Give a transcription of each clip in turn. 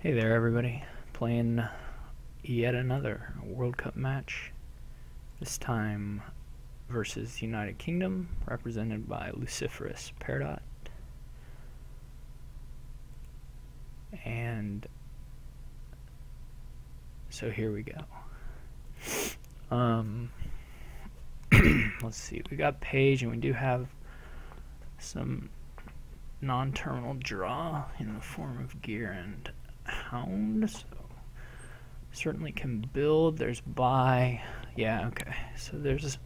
Hey there, everybody. Playing yet another World Cup match. This time versus United Kingdom, represented by LuciferousPeridot. And so here we go. Let's see. We got Page, and we do have some non-terminal draw in the form of Gear and Hound, so certainly can build. There's buy. Yeah, okay. So there's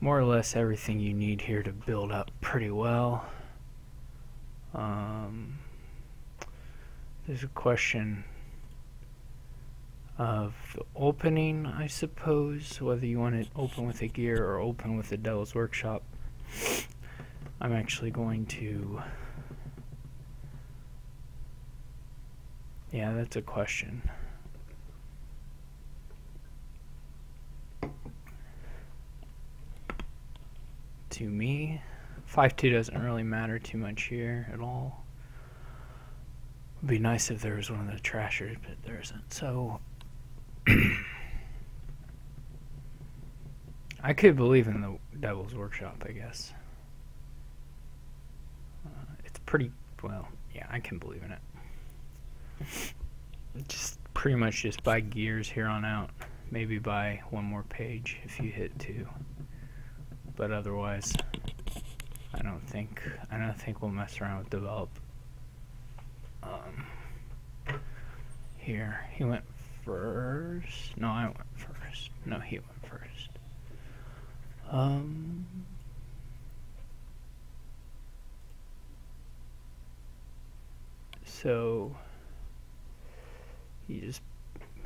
more or less everything you need here to build up pretty well. There's a question of the opening, I suppose, whether you want to open with a Gear or open with the Devil's Workshop. I'm actually going to... Yeah, that's a question. To me, 5-2 doesn't really matter too much here at all. Would be nice if there was one of the trashers, but there isn't. So I could believe in the Devil's Workshop, I guess. It's pretty, well, yeah, I can believe in it. Just pretty much just buy gears here on out. Maybe buy one more page if you hit 2. But otherwise, I don't think we'll mess around with develop. Here he went first. No, I went first. No, he went first. So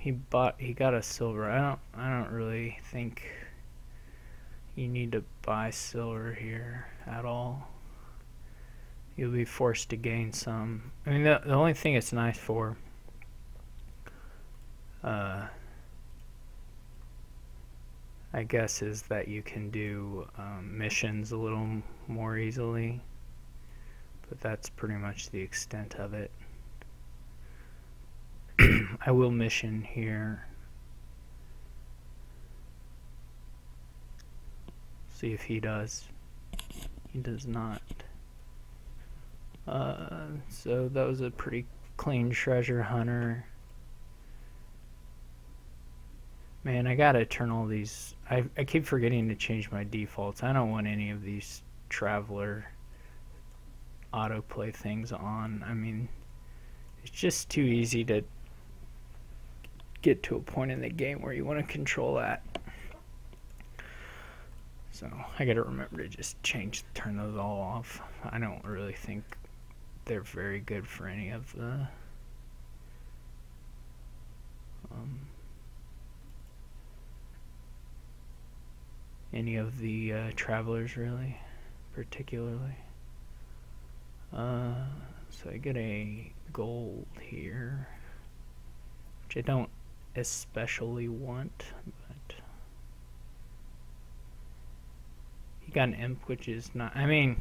he got a silver. I don't really think you need to buy silver here at all. You'll be forced to gain some. I mean, the only thing it's nice for I guess is that you can do missions a little more easily, but that's pretty much the extent of it. I will mission here. See if he does. He does not. So that was a pretty clean treasure hunter. Man, I gotta turn all these. I keep forgetting to change my defaults. I don't want any of these traveler autoplay things on. I mean, it's just too easy to get to a point in the game where you want to control that. So I gotta remember to just turn those all off. I don't really think they're very good for any of the travelers, really, particularly. So I get a gold here, which I don't especially want, but he got an imp, which is not. I mean,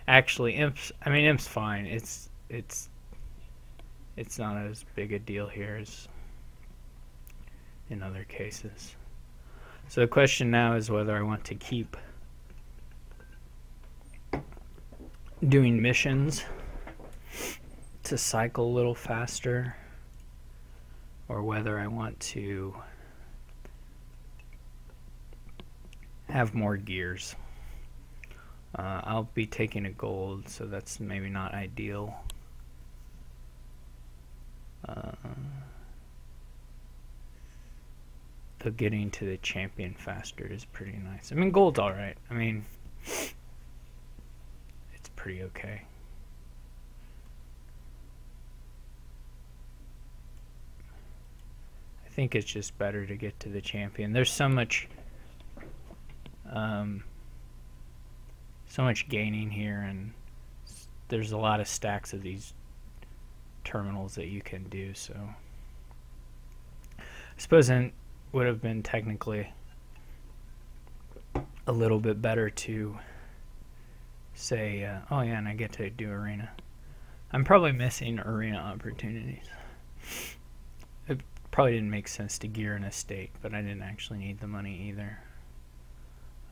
actually, imp's fine. It's not as big a deal here as in other cases. So the question now is whether I want to keep doing missions to cycle a little faster, or whether I want to have more gears. I'll be taking a gold, so that's maybe not ideal. But getting to the champion faster is pretty nice. I mean, gold's alright. I mean, it's pretty okay. I think it's just better to get to the champion. There's so much gaining here, and there's a lot of stacks of these terminals that you can do, so I suppose it would have been technically a little bit better to say, oh yeah, and I get to do arena. I'm probably missing arena opportunities. It probably didn't make sense to gear an estate, but I didn't actually need the money either.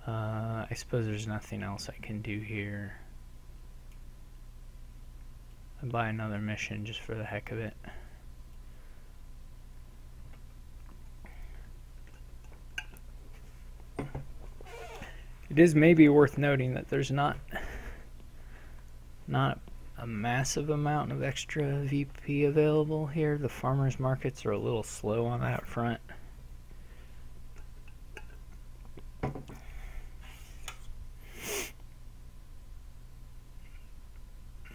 I suppose there's nothing else I can do here. I buy another mission just for the heck of it. It is maybe worth noting that there's not a massive amount of extra VP available here. The farmers markets are a little slow on that front.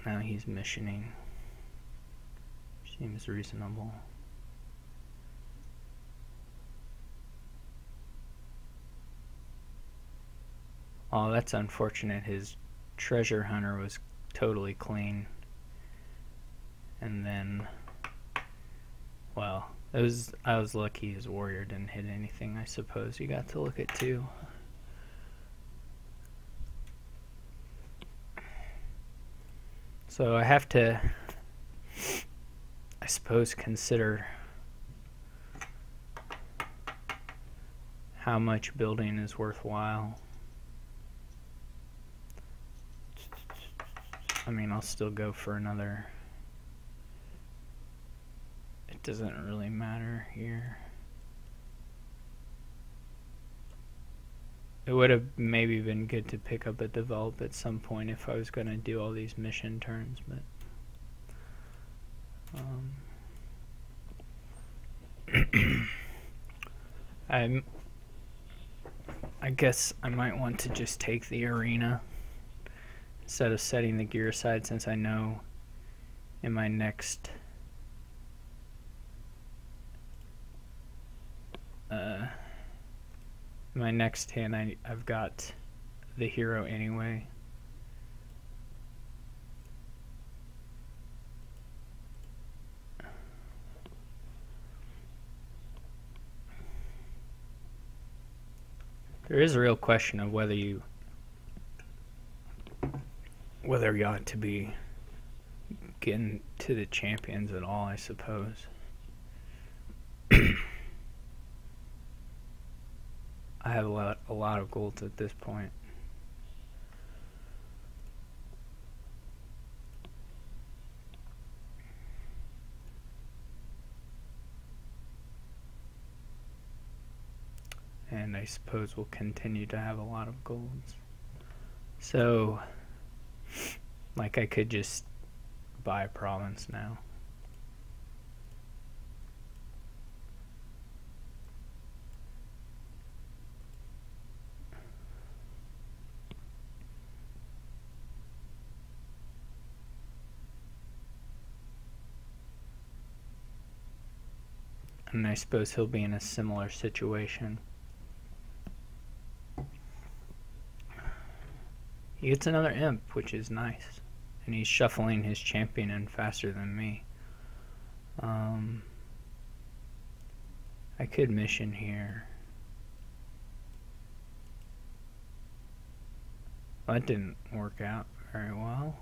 Now he's missioning. Seems reasonable. Oh, that's unfortunate. His treasure hunter was totally clean. And then, well, I was lucky his warrior didn't hit anything, I suppose. You got to look at too. So I have to, I suppose, consider how much building is worthwhile. I mean, I'll still go for another. It doesn't really matter here. It would have maybe been good to pick up a develop at some point if I was going to do all these mission turns, but I guess I might want to just take the arena instead of setting the gear aside, since I know in my next hand I've got the hero anyway. There is a real question of whether you ought to be getting to the champions at all, I suppose. I have a lot of golds at this point. And I suppose we'll continue to have a lot of golds. So, like, I could just buy a province now. And I suppose he'll be in a similar situation. He gets another imp, which is nice. And he's shuffling his champion in faster than me. I could mission here. Well, that didn't work out very well.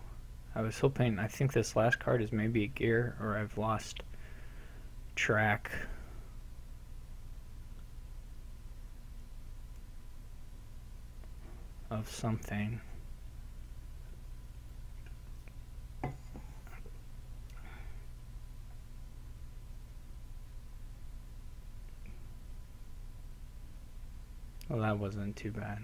I was hoping, I think this last card is maybe a gear, or I've lost track. Of something. Well, that wasn't too bad.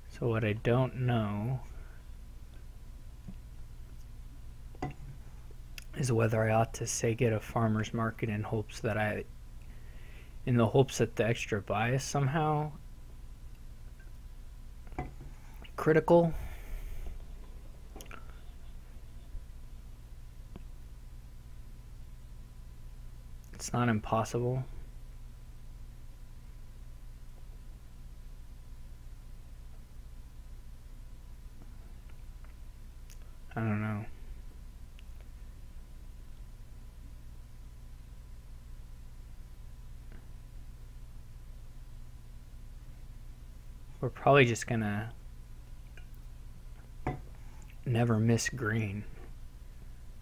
So what I don't know is whether I ought to say get a farmer's market in the hopes that the extra buy is somehow critical. It's not impossible. We're probably just gonna never miss green.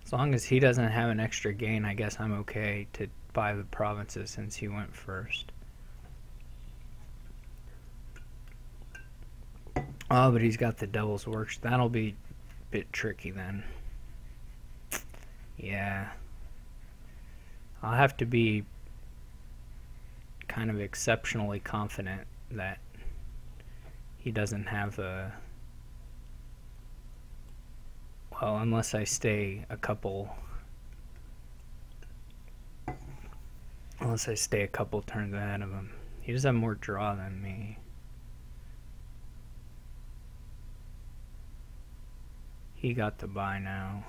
As long as he doesn't have an extra gain, I guess I'm okay to buy the provinces since he went first. Oh, but he's got the devil's works. That'll be a bit tricky then. Yeah. I'll have to be kind of exceptionally confident that he doesn't have a... Well, unless I stay a couple... Unless I stay a couple turns ahead of him. He does have more draw than me. He got to buy now.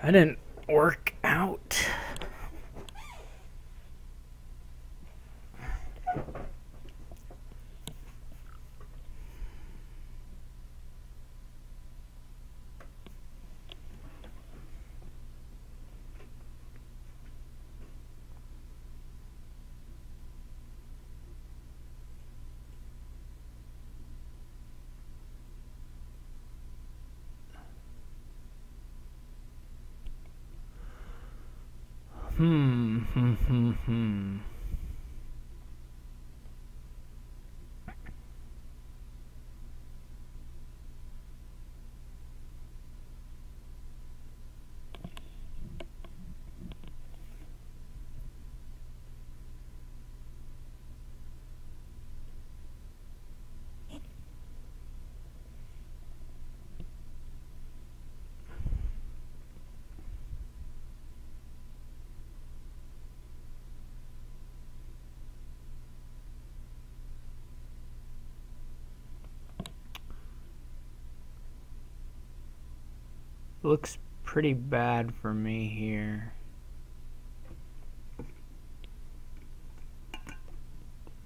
I didn't work out. Looks pretty bad for me here.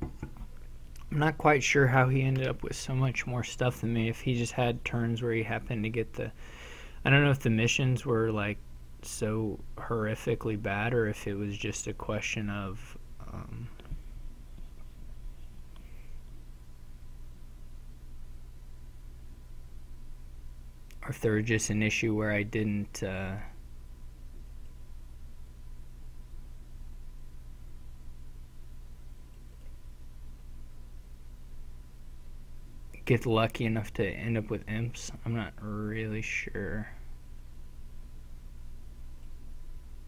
I'm not quite sure how he ended up with so much more stuff than me. If he just had turns where he happened to get the... I don't know if the missions were like so horrifically bad or if it was just a question of... or if there was just an issue where I didn't... get lucky enough to end up with imps. I'm not really sure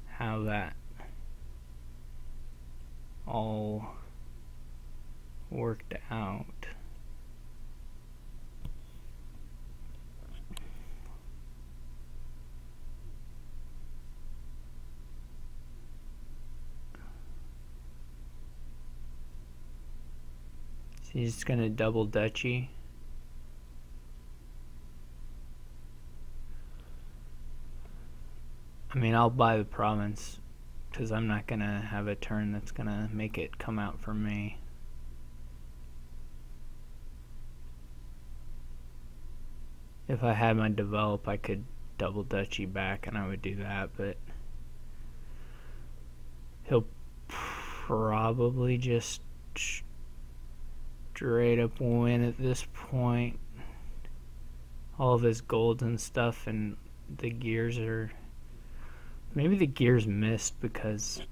how that all worked out. So he's just gonna double duchy. I mean, I'll buy the province because I'm not gonna have a turn that's gonna make it come out for me. If I had my develop, I could double duchy back and I would do that, but he'll probably just straight up win at this point. All of his golds and stuff, and the gears are... Maybe the gears missed because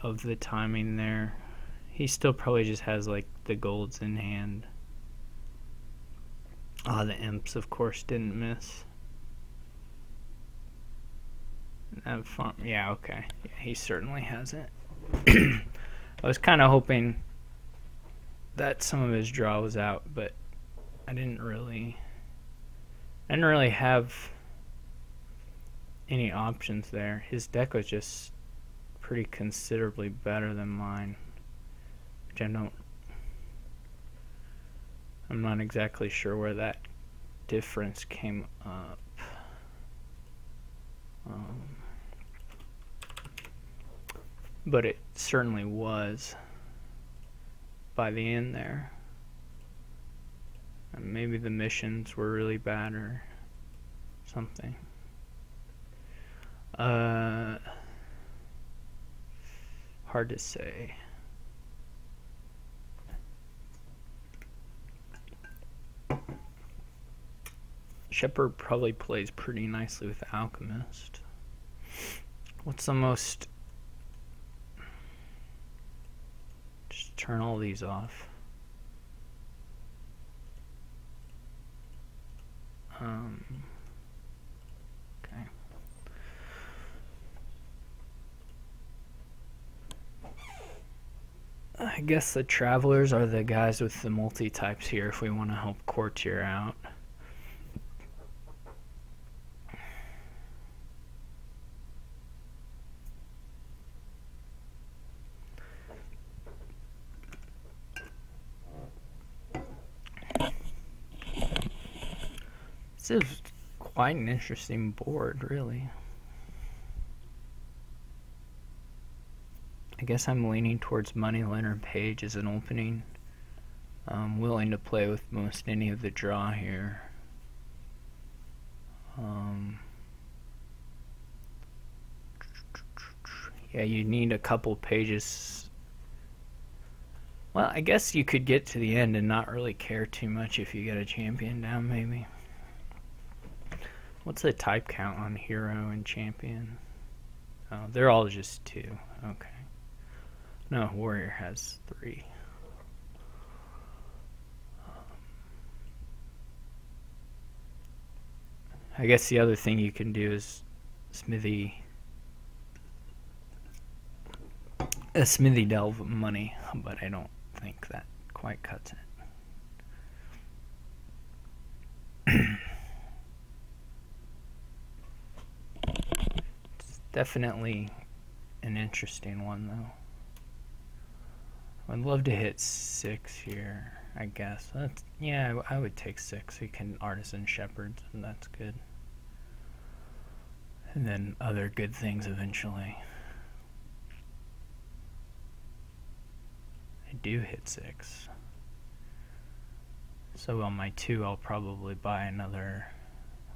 of the timing there. He still probably just has like the golds in hand. Ah, the imps of course didn't miss. That farm, yeah, okay. Yeah, he certainly hasn't. I was kind of hoping that some of his draw was out, but I didn't really have any options there. His deck was just pretty considerably better than mine, which I'm not exactly sure where that difference came up. But it certainly was by the end there. And maybe the missions were really bad or something. Hard to say. Shepherd probably plays pretty nicely with Alchemist. What's the most... Just turn all these off. Okay. I guess the Travelers are the guys with the multi-types here if we want to help Courtier out. This is quite an interesting board, really. I guess I'm leaning towards Moneylender Page as an opening. I'm willing to play with most any of the draw here. Yeah, you need a couple pages. Well, I guess you could get to the end and not really care too much if you get a champion down, maybe. What's the type count on hero and champion? Oh, they're all just 2. Okay. No, warrior has 3. I guess the other thing you can do is a smithy delve money, but I don't think that quite cuts it. It's definitely an interesting one, though. I'd love to hit 6 here, I guess. Yeah, I would take 6. We can Artisan Shepherds, and that's good. And then other good things eventually. I do hit 6. So on my 2, I'll probably buy another...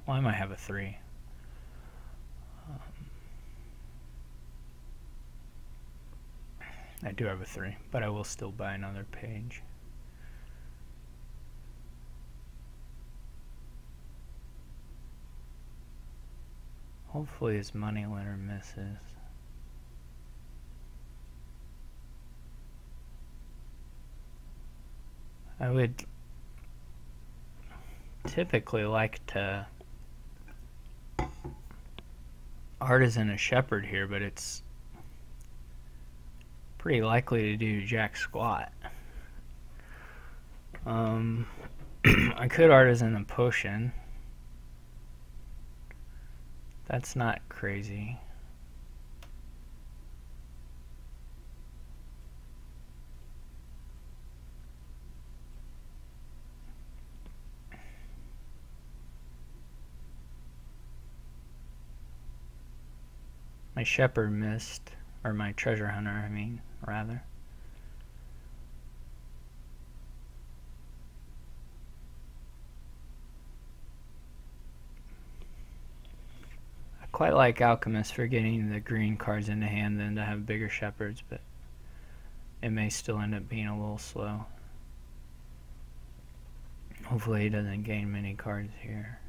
Well, I might have a 3. I do have a 3, but I will still buy another page. Hopefully his Moneylender misses. I would typically like to Artisan a Shepherd here, but it's pretty likely to do jack squat. I could Artisan a Potion. That's not crazy. My Shepherd missed, or my Treasure Hunter, I mean, rather. I quite like Alchemist for getting the green cards into hand than to have bigger Shepherds, but it may still end up being a little slow. Hopefully he doesn't gain many cards here.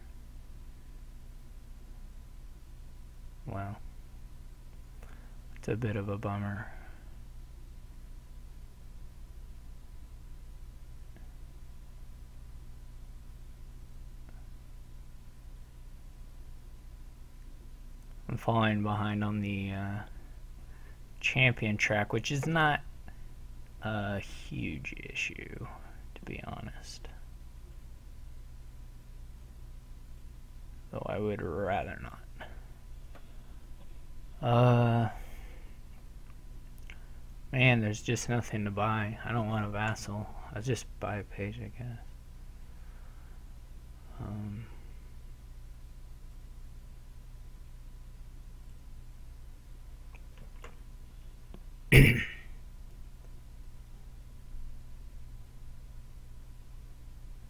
Wow. It's a bit of a bummer. I'm falling behind on the champion track, which is not a huge issue, to be honest. Though I would rather not. Man, there's just nothing to buy. I don't want a vassal. I'll just buy a page, I guess.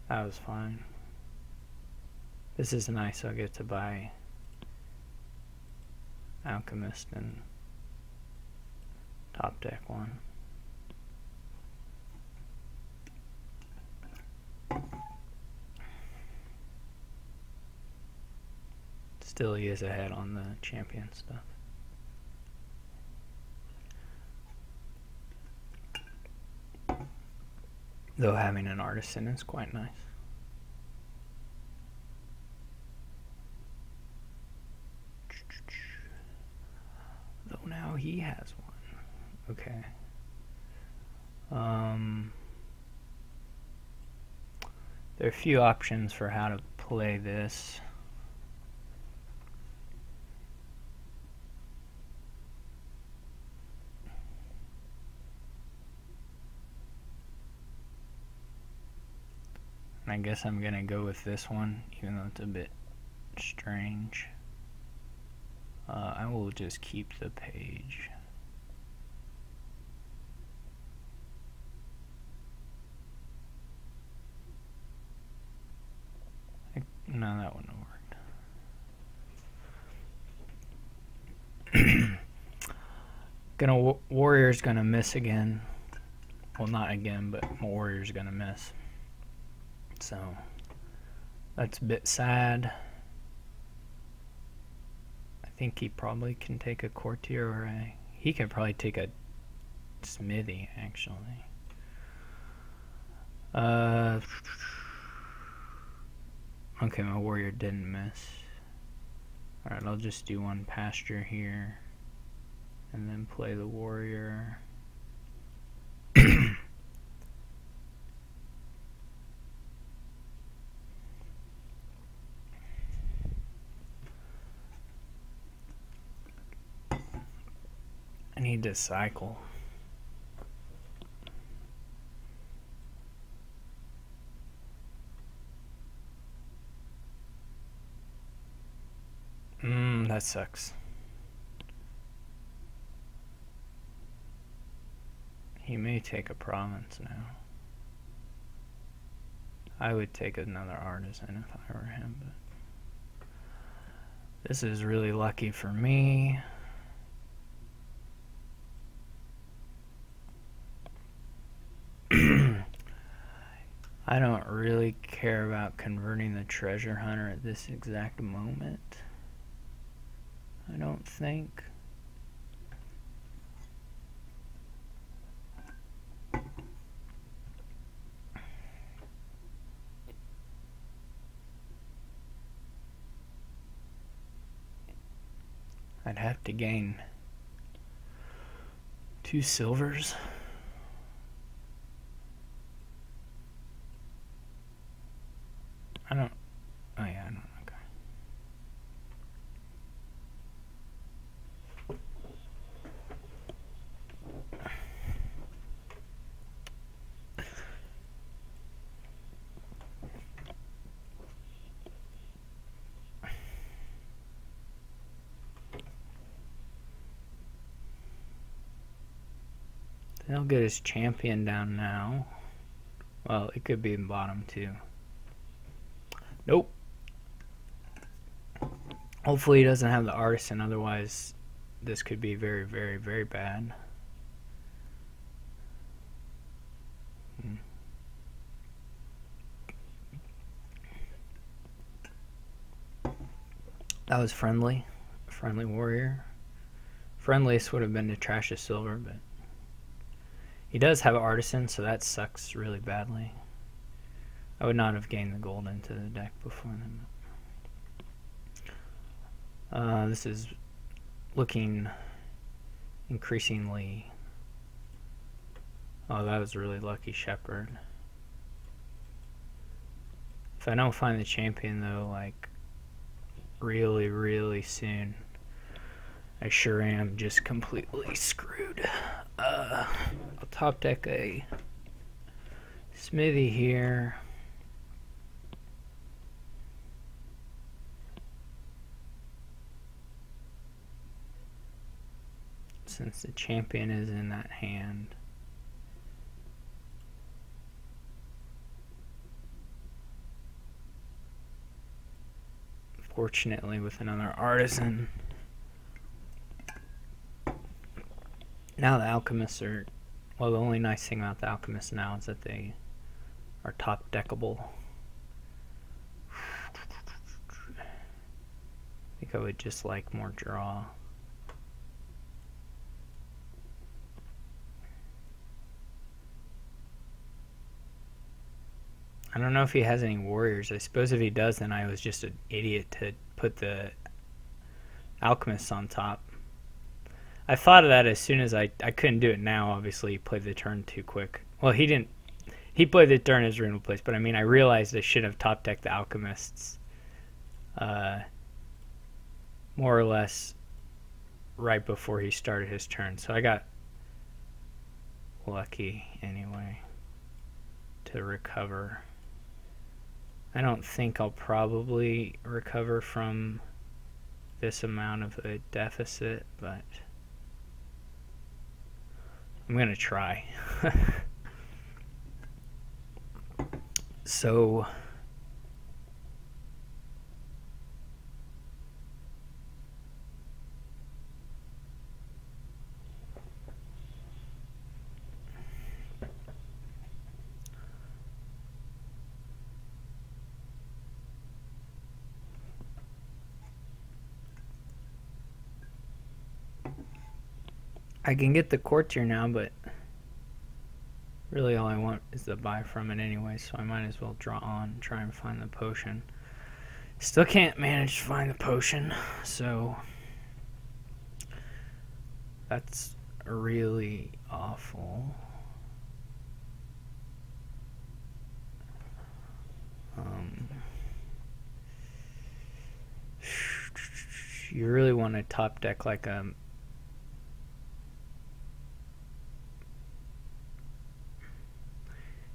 That was fine. This is nice. I'll get to buy Alchemist and top deck one. Still, he is ahead on the champion stuff. Though having an artisan is quite nice. Though now he has one. Okay. There are a few options for how to play this. I guess I'm gonna go with this one, even though it's a bit strange. I will just keep the page. No, that wouldn't have worked. Warrior's gonna miss again. Well, not again, but Warrior's gonna miss. So that's a bit sad. I think he probably can take a courtier, or he can probably take a smithy, actually. Okay, my warrior didn't miss. Alright, I'll just do one pasture here and then play the warrior. I need to cycle. That sucks. He may take a province now. I would take another artisan if I were him, but this is really lucky for me. I don't really care about converting the treasure hunter at this exact moment. I don't think. I'd have to gain 2 silvers. I don't. Oh yeah, I don't. He'll get his champion down now. Well, it could be in bottom too. Nope. Hopefully he doesn't have the artisan, otherwise this could be very, very, very bad. That was friendly. Friendly warrior. Friendliest would have been to trash a silver, but he does have an artisan, so that sucks really badly. I would not have gained the gold into the deck before then. This is looking increasingly... Oh, that was a really lucky shepherd. If I don't find the champion, though, like, really, really soon, I sure am just completely screwed. I'll top deck a smithy here. Since the champion is in that hand. Fortunately, with another artisan. Now the alchemists are, well, the only nice thing about the alchemists now is that they are top deckable. I think I would just like more draw. I don't know if he has any warriors. I suppose if he does, then I was just an idiot to put the alchemists on top. I thought of that as soon as I couldn't do it now. Obviously, he played the turn too quick. Well, he didn't. He played the turn as rune place, but I mean, I realized I should have top decked the alchemists more or less right before he started his turn. So I got lucky anyway to recover. I don't think I'll probably recover from this amount of a deficit, but I'm gonna try. So I can get the courtier now, but really all I want is the buy from it anyway, so I might as well draw on and try and find the potion. Still can't manage to find the potion, so that's really awful. You really want to top deck like a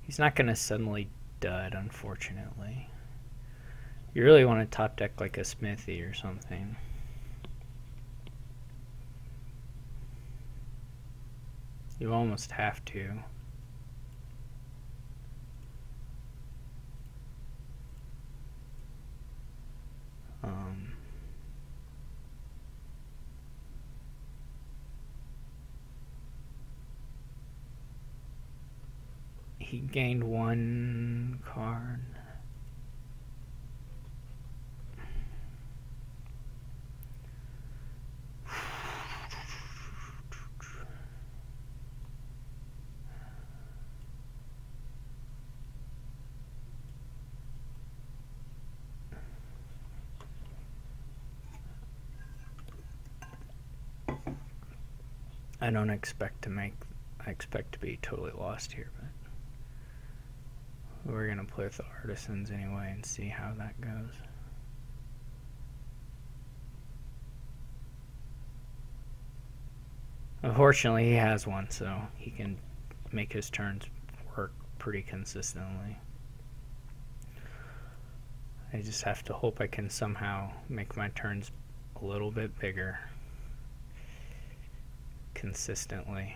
he's not going to suddenly dud, unfortunately. You really want to top deck like a smithy or something. You almost have to. He gained one card. I don't expect to make, I expect to be totally lost here, but we're going to play with the artisans anyway and see how that goes. Unfortunately, he has one, so he can make his turns work pretty consistently. I just have to hope I can somehow make my turns a little bit bigger consistently.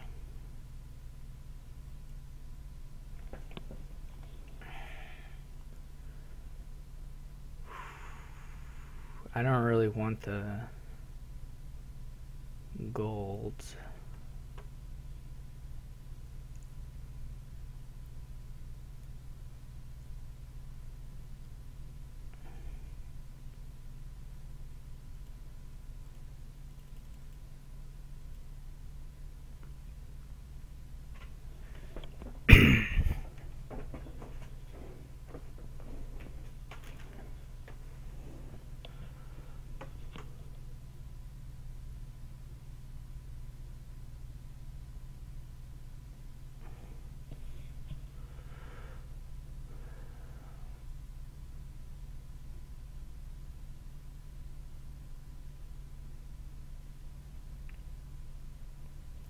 I don't really want the golds.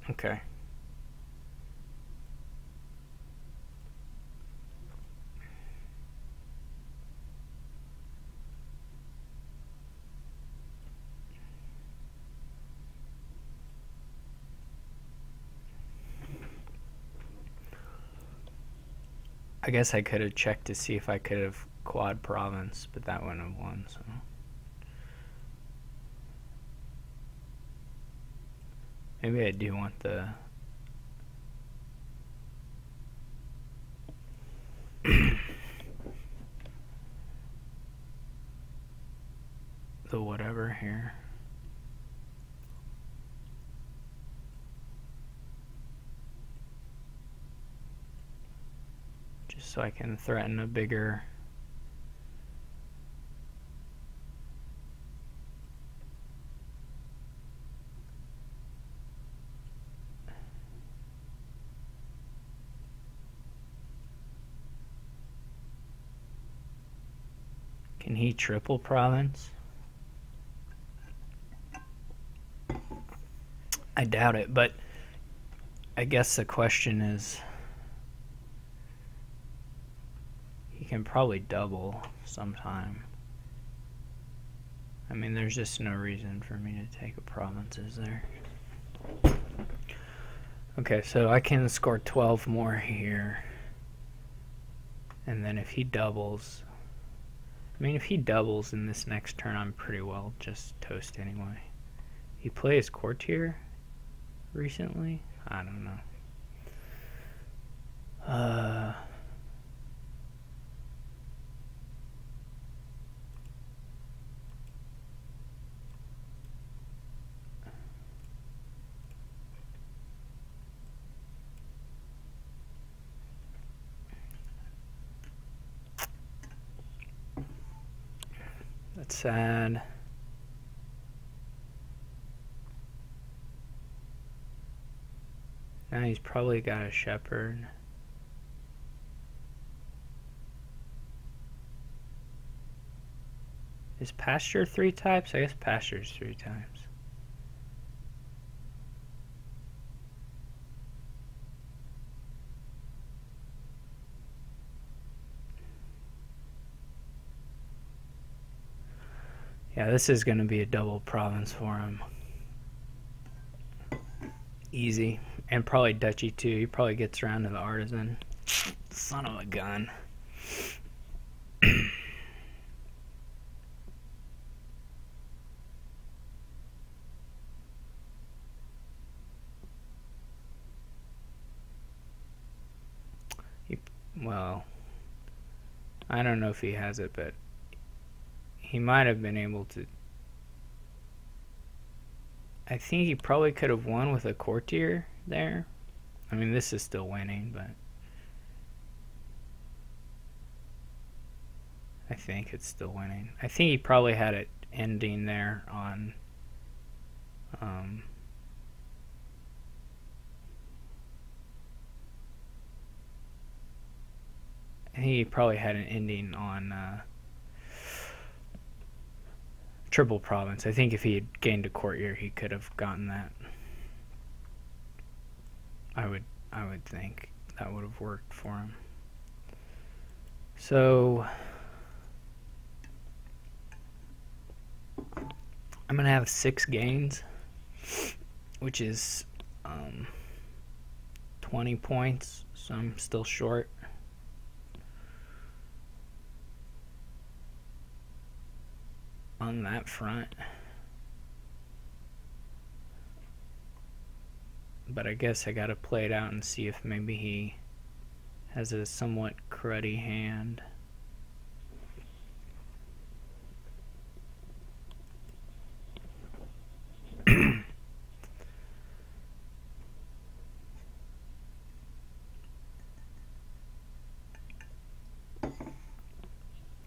Okay. I guess I could have checked to see if I could have quad province, but that wouldn't have won, so. Maybe I do want the the whatever here. Just so I can threaten a bigger Can he triple province? I doubt it, but I guess the question is, he can probably double sometime. I mean, there's just no reason for me to take a province, is there? Okay, so I can score 12 more here. And then if he doubles, I mean, if he doubles in this next turn, I'm pretty well just toast anyway. He plays courtier recently? I don't know. That's sad. Now he's probably got a shepherd. Is pasture 3 types? I guess pasture's 3 times. Yeah, this is going to be a double province for him. Easy. And probably duchy too. He probably gets around to the artisan. Son of a gun. Well, I don't know if he has it, but he might have been able to. I think he probably could have won with a courtier there. I mean, this is still winning, but I think it's still winning. I think he probably had it ending there on I think he probably had an ending on triple province. I think if he had gained a courtier, he could have gotten that. I would think that would have worked for him. So I'm gonna have 6 gains, which is 20 points, so I'm still short. On that front. But I guess I gotta play it out and see if maybe he has a somewhat cruddy hand.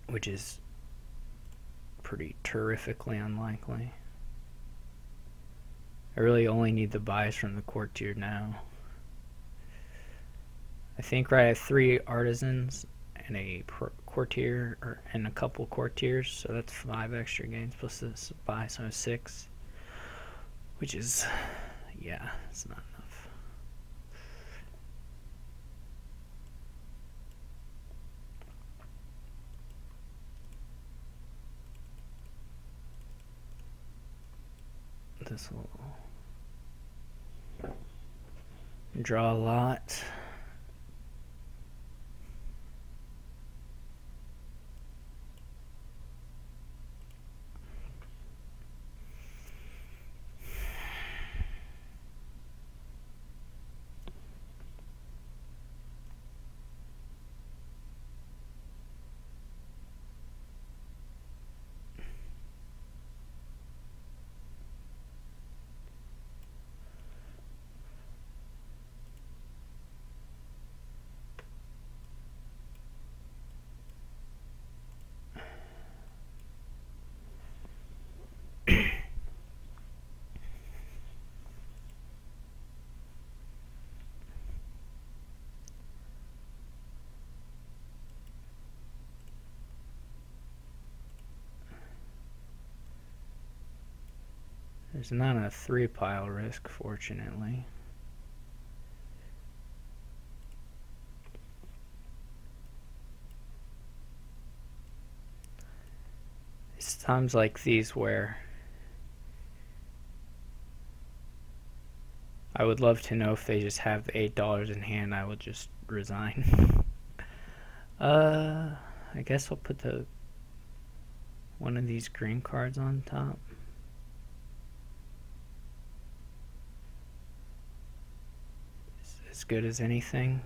Which is pretty terrifically unlikely. I really only need the buys from the courtier now. I think I have 3 artisans and a courtier, and a couple courtiers, so that's 5 extra gains plus this buy, so 6. Which is, yeah, it's not enough. this a little. Draw a lot. There's not a 3-pile risk, fortunately. It's times like these where I would love to know if they just have the $8 in hand. I will just resign. I guess I'll put one of these green cards on top. As good as anything.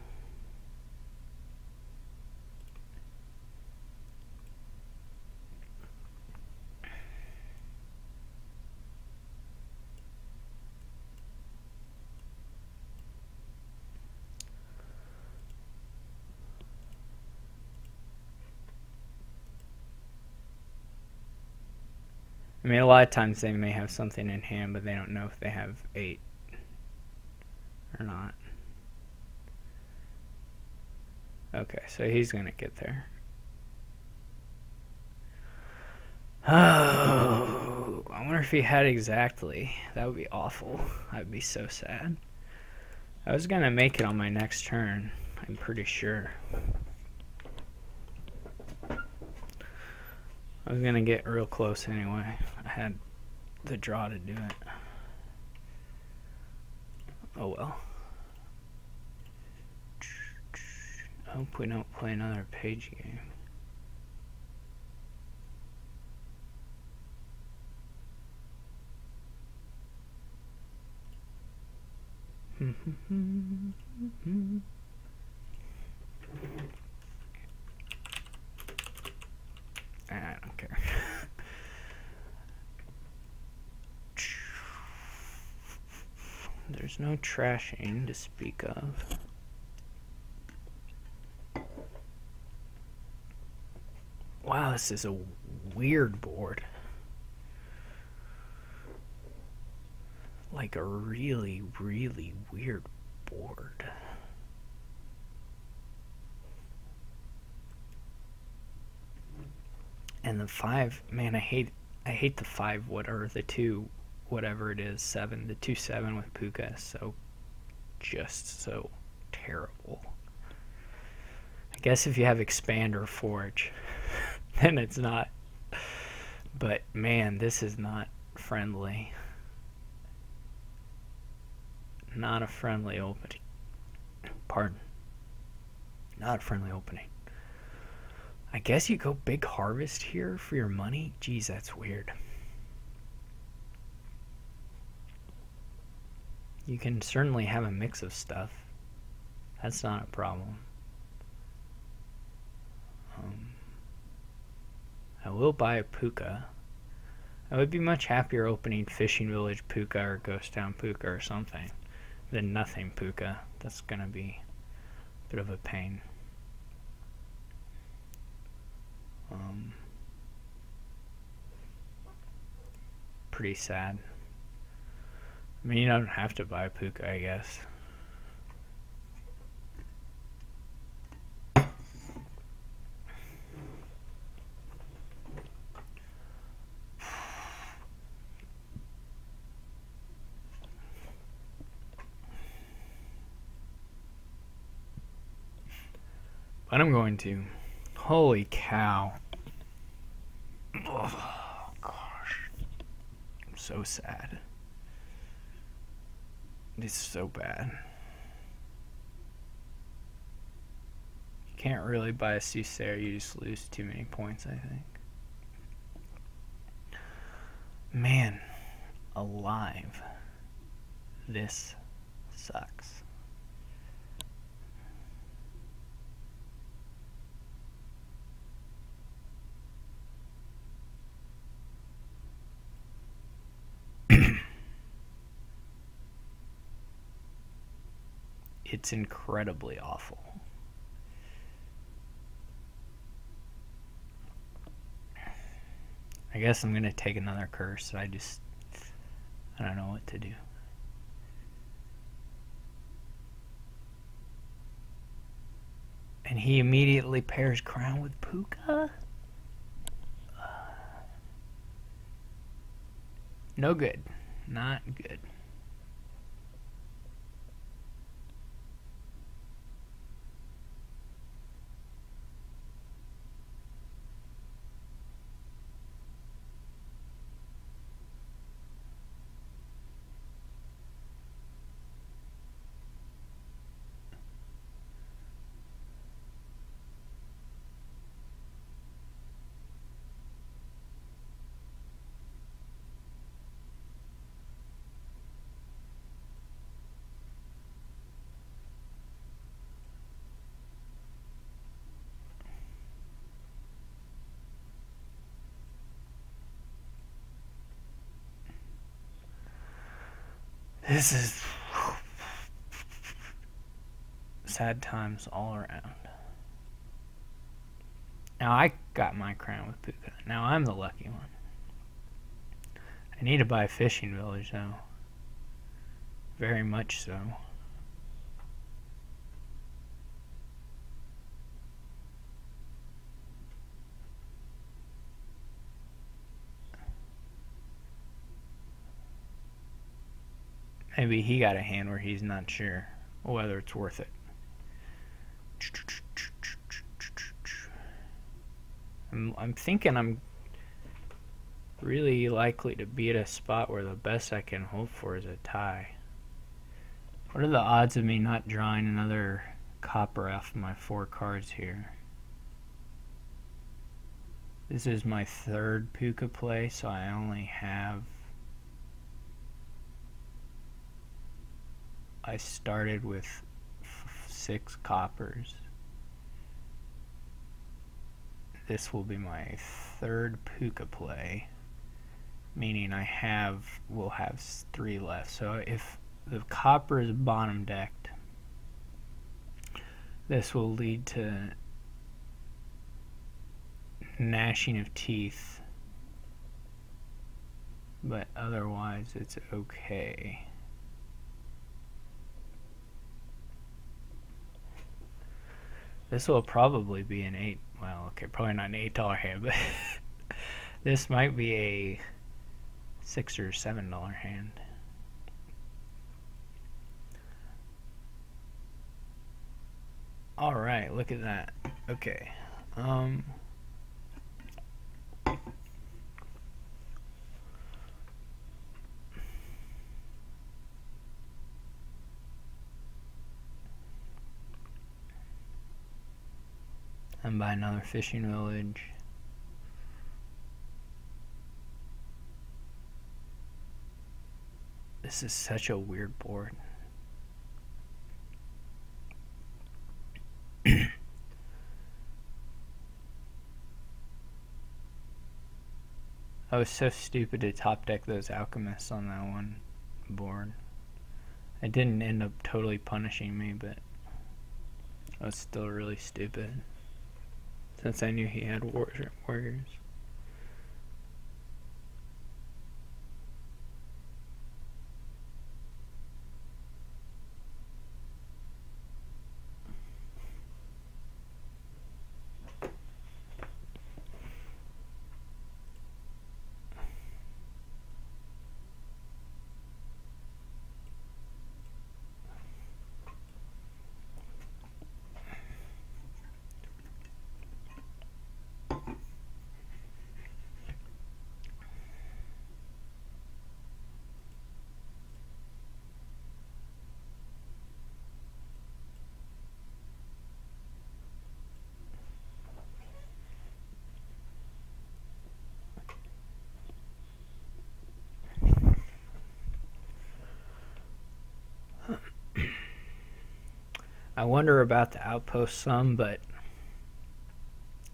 I mean, a lot of times they may have something in hand, but they don't know if they have 8 or not. Okay, so he's gonna get there. Oh, I wonder if he had exactly. That would be awful. I'd be so sad. I was gonna make it on my next turn, I'm pretty sure. I was gonna get real close anyway. I had the draw to do it. Oh well. I hope we don't play another page game. I don't care. There's no trashing to speak of. Wow, this is a weird board. Like a really, really weird board. And the 5, man, I hate the 5, or the 2, whatever it is, 7, the 2/7 with Puka is just so terrible. I guess if you have Expand or Forge, then it's not. But man, this is not friendly. Not a friendly opening. Pardon. Not a friendly opening. I guess you go Big Harvest here for your money? Geez, that's weird. You can certainly have a mix of stuff. That's not a problem. I will buy a Puka. I would be much happier opening Fishing Village Puka or Ghost Town Puka or something than nothing Puka. That's gonna be a bit of a pain. Pretty sad. I mean, you don't have to buy a Puka, I guess. But I'm going to. Holy cow. Oh, gosh. I'm so sad. It's so bad. You can't really buy a Soothsayer, you just lose too many points, I think. Man, alive. This sucks. It's incredibly awful. I guess I'm gonna take another curse. I don't know what to do. And he immediately pairs Crown with Puka? No good. Not good. This is sad times all around. Now I got my Crown with Puka. Now I'm the lucky one. I need to buy a fishing village though. Very much so. Maybe he got a hand where he's not sure whether it's worth it. I'm thinking I'm really likely to be at a spot where the best I can hope for is a tie. What are the odds of me not drawing another copper off my 4 cards here? This is my 3rd Puka play, so I only have... I started with 6 coppers. This will be my 3rd Puka play, meaning will have 3 left. So if the copper is bottom decked, this will lead to gnashing of teeth, but otherwise it's okay. This will probably be an 8, well, okay, probably not an $8 hand, but this might be a $6 or $7 hand. Alright, look at that. Okay. And buy another fishing village. This is such a weird board. I was so stupid to top deck those alchemists on that one board. It didn't end up totally punishing me, but I was still really stupid since I knew he had warriors. I wonder about the outpost some, but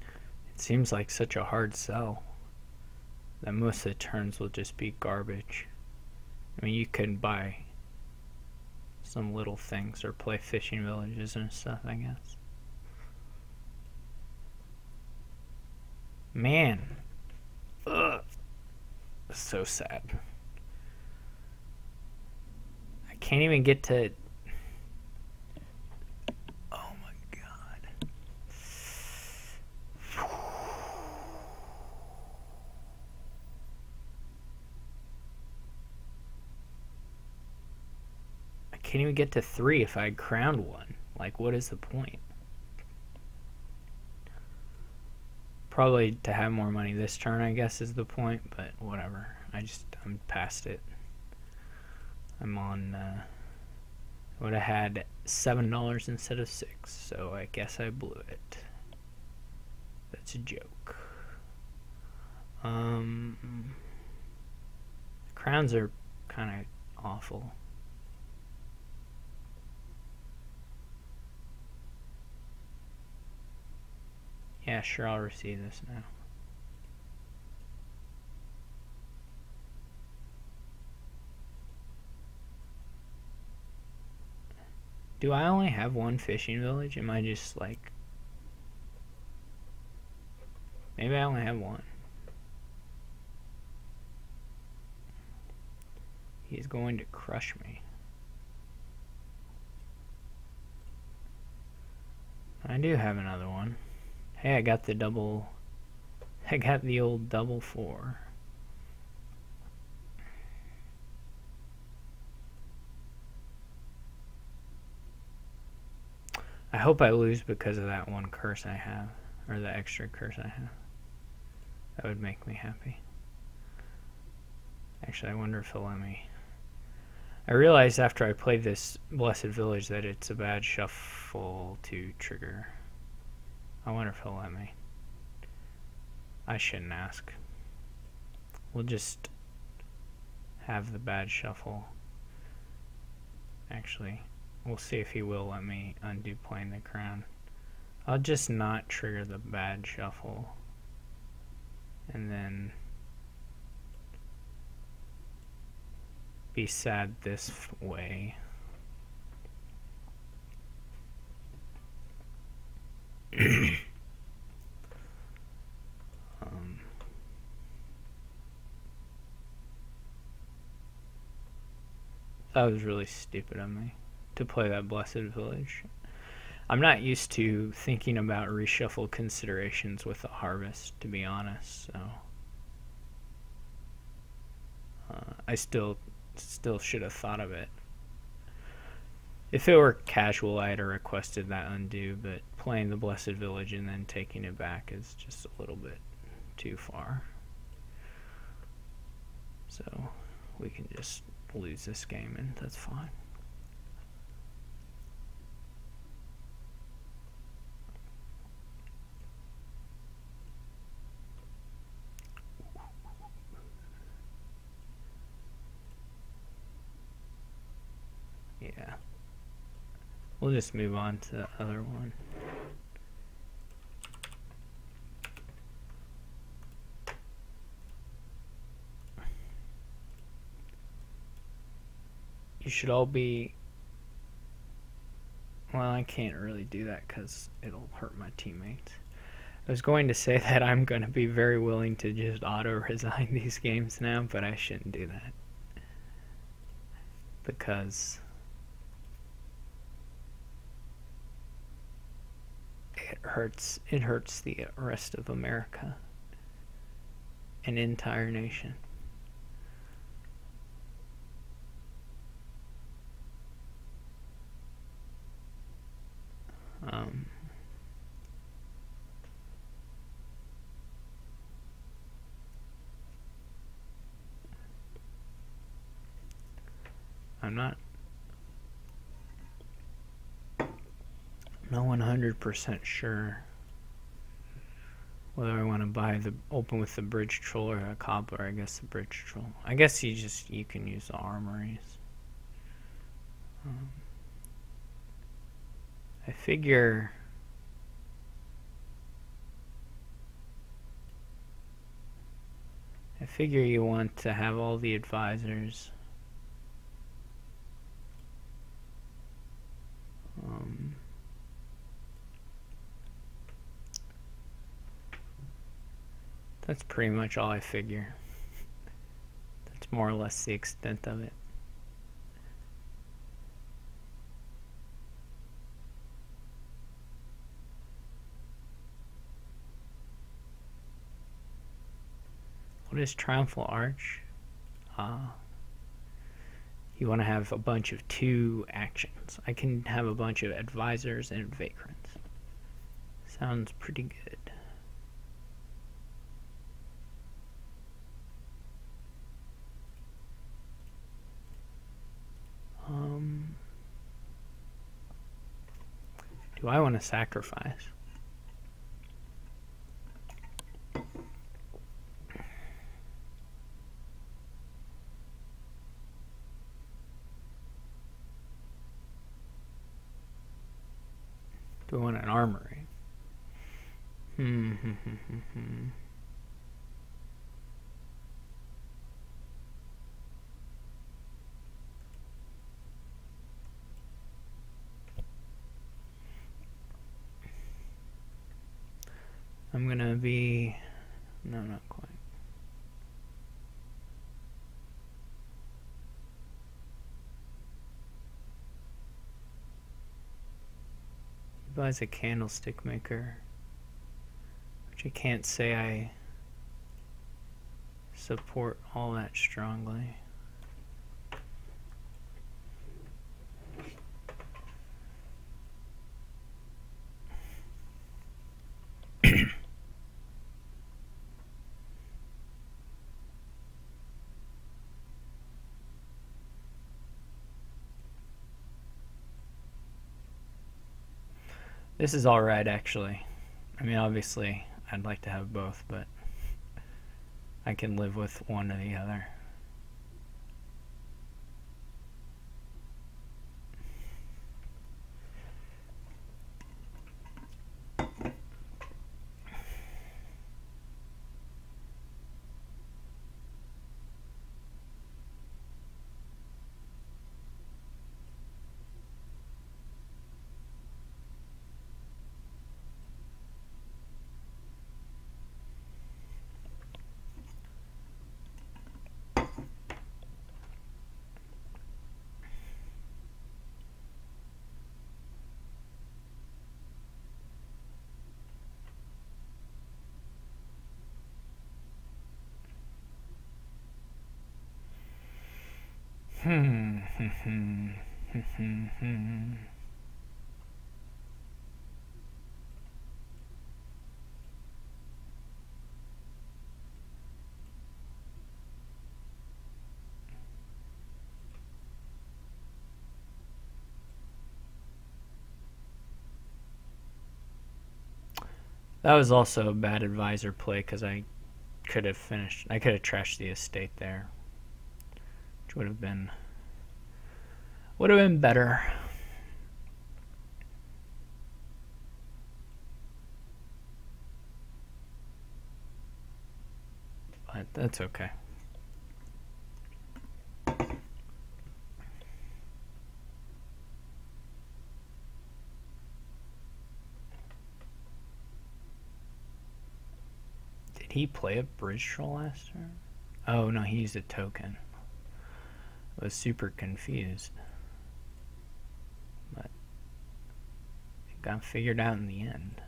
it seems like such a hard sell that most of the turns will just be garbage. I mean, you can buy some little things or play fishing villages and stuff, I guess. Man. Ugh. So sad. I can't even get to... Oh my god. I can't even get to 3 if I had crowned one. Like, what is the point? Probably to have more money this turn, I guess, is the point, but whatever. I'm past it. I'm on, I would have had $7 instead of $6, so I guess I blew it. That's a joke. Crowns are kind of awful. Yeah, sure, I'll receive this now. Do I only have one fishing village? Am I just like... Maybe I only have one. He's going to crush me. I do have another one. Hey, I got the double... I got the old double 4. I hope I lose because of that one curse I have. Or the extra curse I have. That would make me happy. Actually, I wonder if he'll let me... I realized after I played this Blessed Village that it's a bad shuffle to trigger. I wonder if he'll let me. I shouldn't ask. We'll just have the bad shuffle. Actually, we'll see if he will let me undo playing the crown. I'll just not trigger the bad shuffle. And then be sad this way. That was really stupid of me to play that Blessed Village. I'm not used to thinking about reshuffle considerations with a harvest, to be honest, so I still should have thought of it. If it were casual, I'd have requested that undo, but playing the Blessed Village and then taking it back is just a little bit too far. So we can just lose this game and that's fine. Yeah. We'll just move on to the other one. You should all be... Well, I can't really do that because it'll hurt my teammates. I was going to say that I'm going to be very willing to just auto-resign these games now, but I shouldn't do that. Because it hurts the rest of America. An entire nation. I'm not 100% sure whether I want to buy the open with the bridge troll or a cobbler. I guess the bridge troll. I guess you can use the armories. figure you want to have all the advisors that's pretty much all I figure. That's more or less the extent of it. What is Triumphal Arch? You want to have a bunch of 2 actions. I can have a bunch of advisors and vagrants. Sounds pretty good. Do I want to sacrifice? Do I want an armory? I'm gonna be... no, not quite. He buys a candlestick maker, which I can't say I support all that strongly. This is alright, actually. I mean, obviously, I'd like to have both, but I can live with one or the other. That was also a bad advisor play because I could have trashed the estate there, which would have been better. But that's okay. Did he play a bridge troll last turn? Oh no, he used a token. I was super confused. But it got figured out in the end.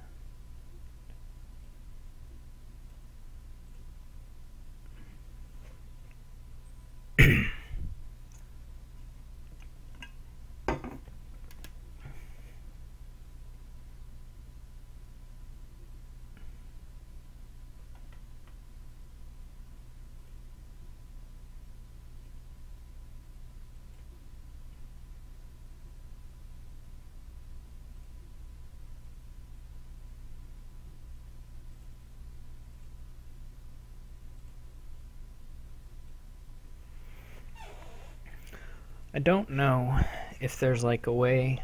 I don't know if there's like a way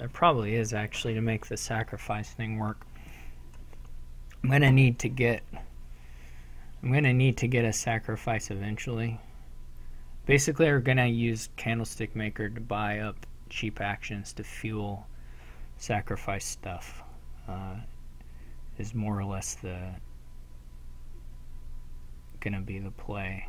There probably is, actually, to make the sacrifice thing work. I'm gonna need to get a sacrifice eventually. Basically, we're gonna use Candlestick Maker to buy up cheap actions to fuel sacrifice stuff. Is more or less gonna be the play.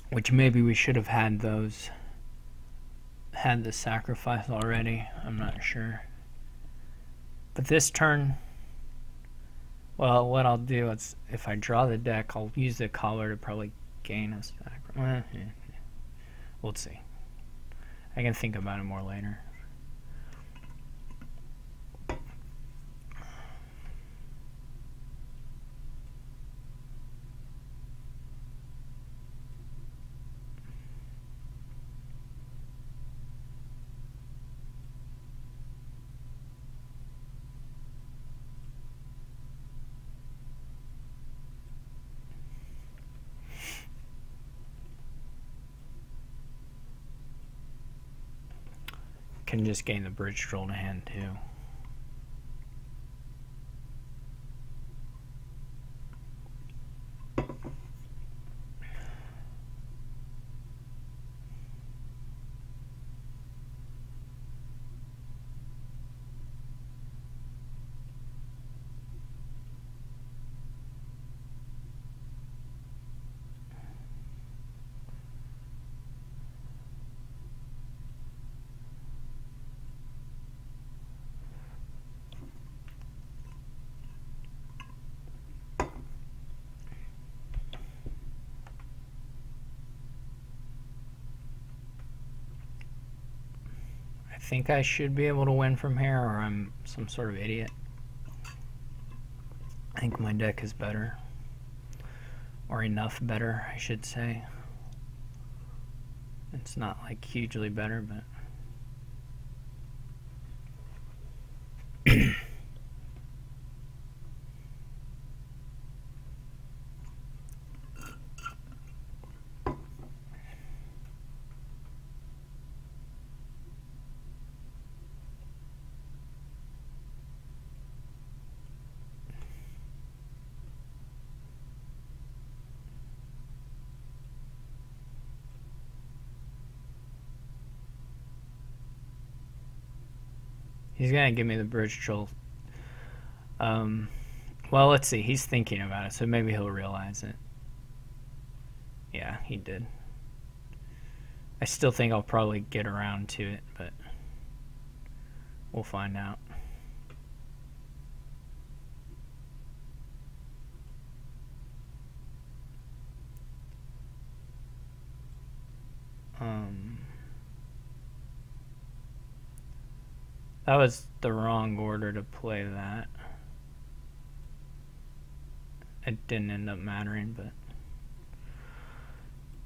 Which maybe we should have had the sacrifice already. I'm not sure. But this turn, well, what I'll do is, if I draw the deck, I'll use the collar to probably gain a sacrifice. We'll see. I can think about it more later. Can just gain the bridge troll to hand too. I think I should be able to win from here, or I'm some sort of idiot. I think my deck is better. Or enough better, I should say. It's not like hugely better, but... He's gonna give me the bridge troll. Well, let's see. He's thinking about it, so maybe he'll realize it. Yeah, he did. I still think I'll probably get around to it, but we'll find out. That was the wrong order to play that. It didn't end up mattering, but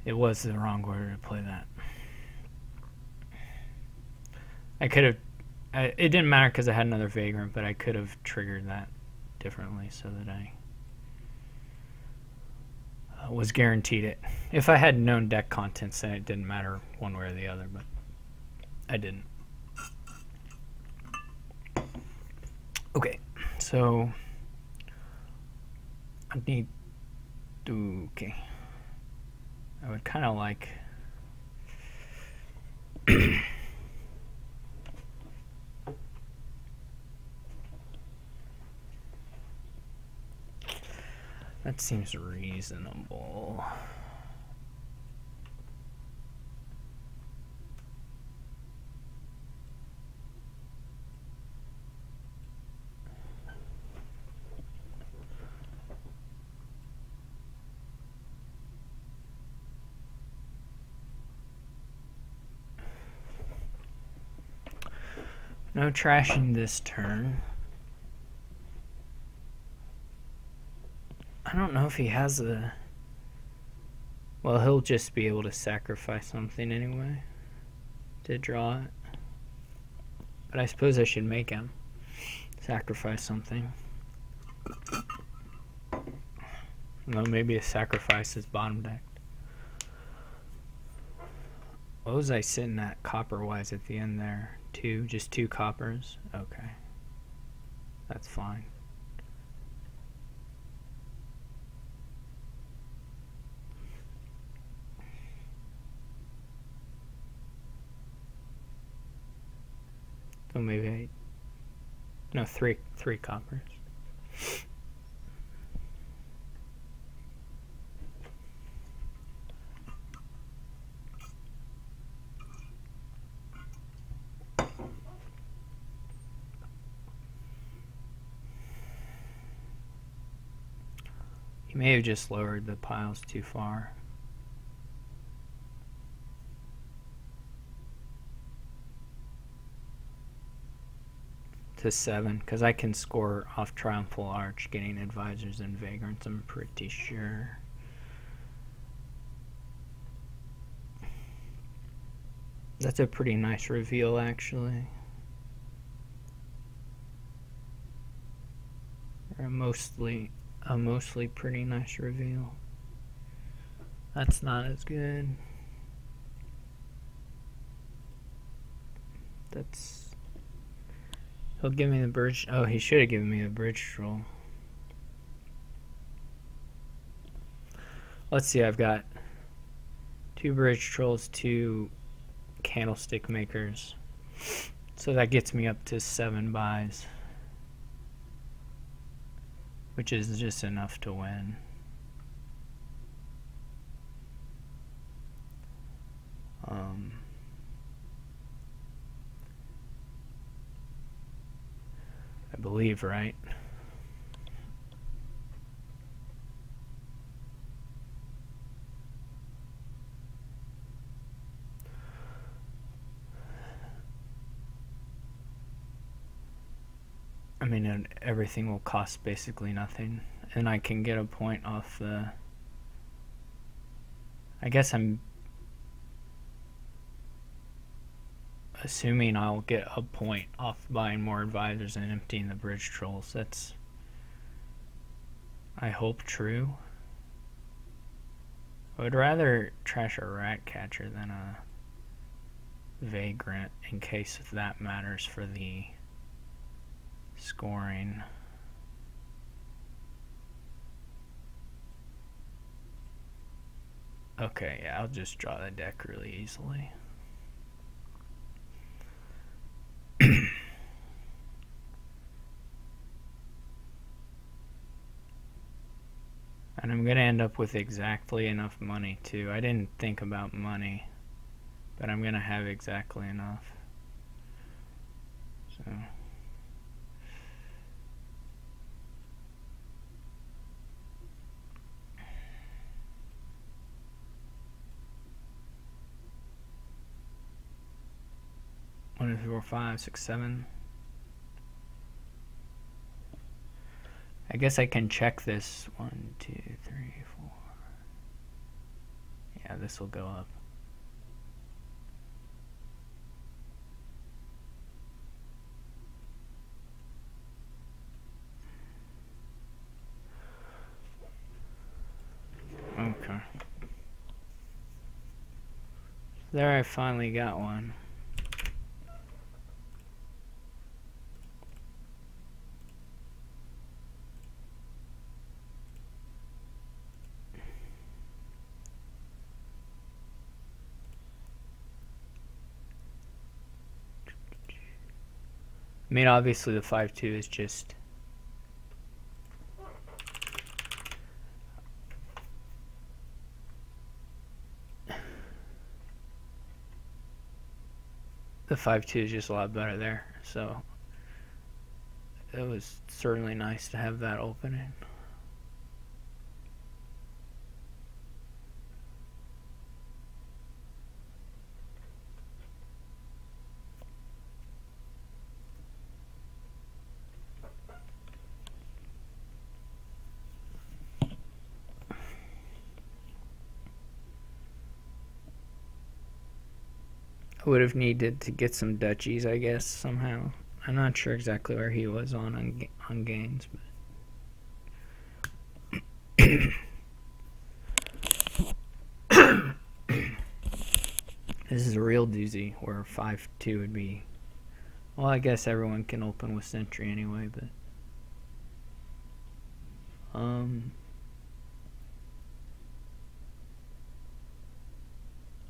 it was the wrong order to play that. I could have... it didn't matter because I had another Vagrant, but I could have triggered that differently so that I was guaranteed it. If I had known deck contents, then it didn't matter one way or the other, but I didn't. Okay, so I need to... Okay. I would kind of like... That seems reasonable. No trashing this turn. I don't know if he has a... Well, he'll just be able to sacrifice something anyway to draw it. But I suppose I should make him sacrifice something. No, maybe a sacrifice is bottom decked. What was I sitting at copper-wise at the end there? Just two coppers? Okay. That's fine. So maybe three coppers. He may have just lowered the piles too far. To 7, because I can score off Triumphal Arch getting Advisors and Vagrants, I'm pretty sure. That's a pretty nice reveal, actually. Or a mostly pretty nice reveal. That's not as good. He'll give me the bridge. Oh, he should have given me the bridge troll. Let's see, I've got 2 bridge trolls, 2 candlestick makers. So that gets me up to 7 buys, which is just enough to win. I believe, right? I mean, everything will cost basically nothing, and I can get a point off the... I guess I'm assuming I'll get a point off buying more advisors and emptying the bridge trolls. That's, I hope, true. I would rather trash a rat catcher than a vagrant, in case if that matters for the scoring. Okay, yeah, I'll just draw the deck really easily. And I'm going to end up with exactly enough money, too. I didn't think about money, but I'm going to have exactly enough. So... One, 2, 3, 4, 5, 6, 7. I guess I can check this. 1, 2, 3, 4. Yeah, this will go up. Okay. There, I finally got one. I mean, obviously the 5-2 is just... The 5-2 is just a lot better there, so it was certainly nice to have that opening. I would have needed to get some duchies, I guess, somehow. I'm not sure exactly where he was on gains, but this is a real doozy where 5-2 would be. Well, I guess everyone can open with Sentry anyway, but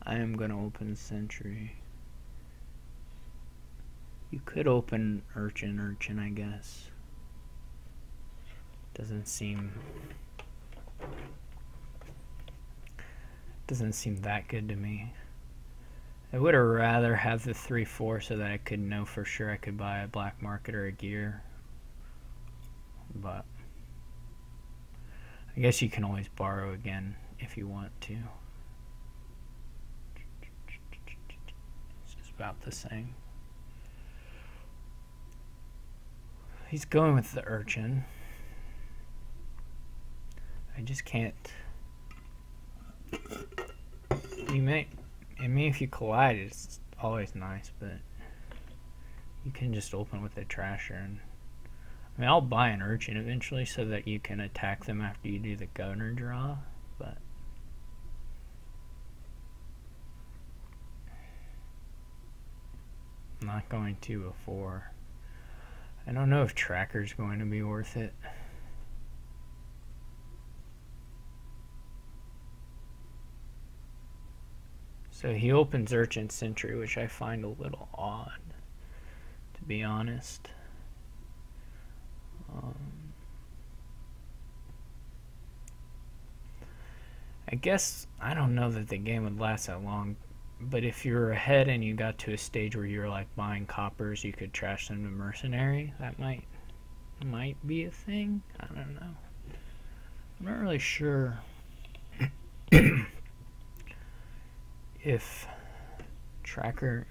I am gonna open Sentry. You could open Urchin, I guess. Doesn't seem that good to me. I would have rather have the 3-4 so that I could know for sure I could buy a black market or a gear. But I guess you can always borrow again if you want to. It's just about the same. He's going with the Urchin. I just can't. You may, I mean, if you collide, it's always nice, but you can just open with a Trasher. And I mean, I'll buy an Urchin eventually so that you can attack them after you do the Governor draw, but I'm not going to before. I don't know if Tracker's going to be worth it. So he opens Urchin Sentry, which I find a little odd, to be honest. I guess, I don't know that the game would last that long, but if you're ahead and you got to a stage where you're like buying coppers, you could trash them to Mercenary. That might be a thing. I don't know. I'm not really sure if Tracker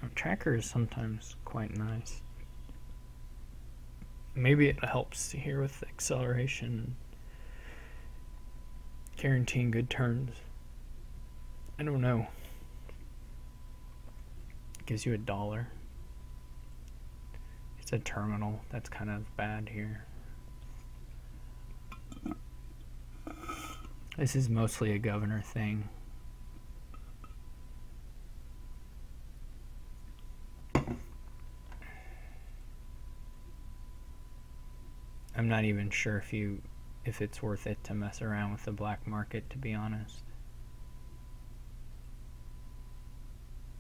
is sometimes quite nice. Maybe it helps here with acceleration, guaranteeing good turns. I don't know. Gives you $1. It's a terminal. That's kind of bad here. This is mostly a Governor thing. I'm not even sure if it's worth it to mess around with the black market, to be honest.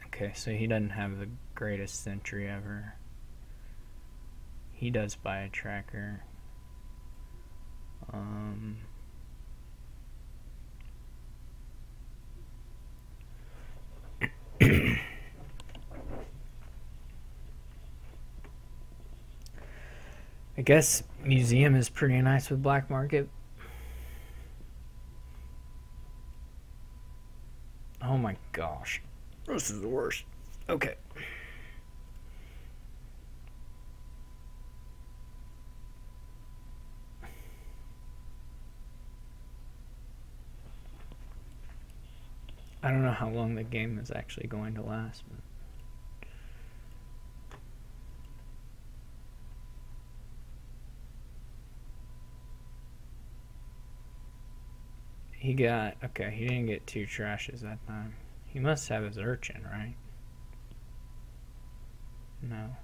Okay, so he doesn't have the greatest Sentry ever. He does buy a Tracker. I guess Museum is pretty nice with black market. Oh my gosh. This is the worst. Okay. I don't know how long the game is actually going to last, but he got, okay, he didn't get 2 trashes that time. He must have his Urchin, right? No.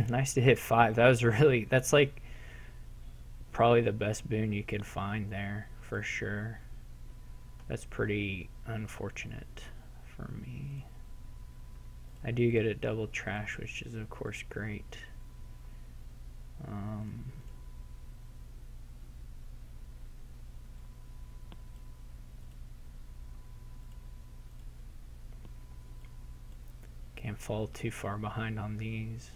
Nice to hit 5. That was really, that's like probably the best boon you could find there, for sure. That's pretty unfortunate for me. I do get a double trash, which is of course great. Can't fall too far behind on these.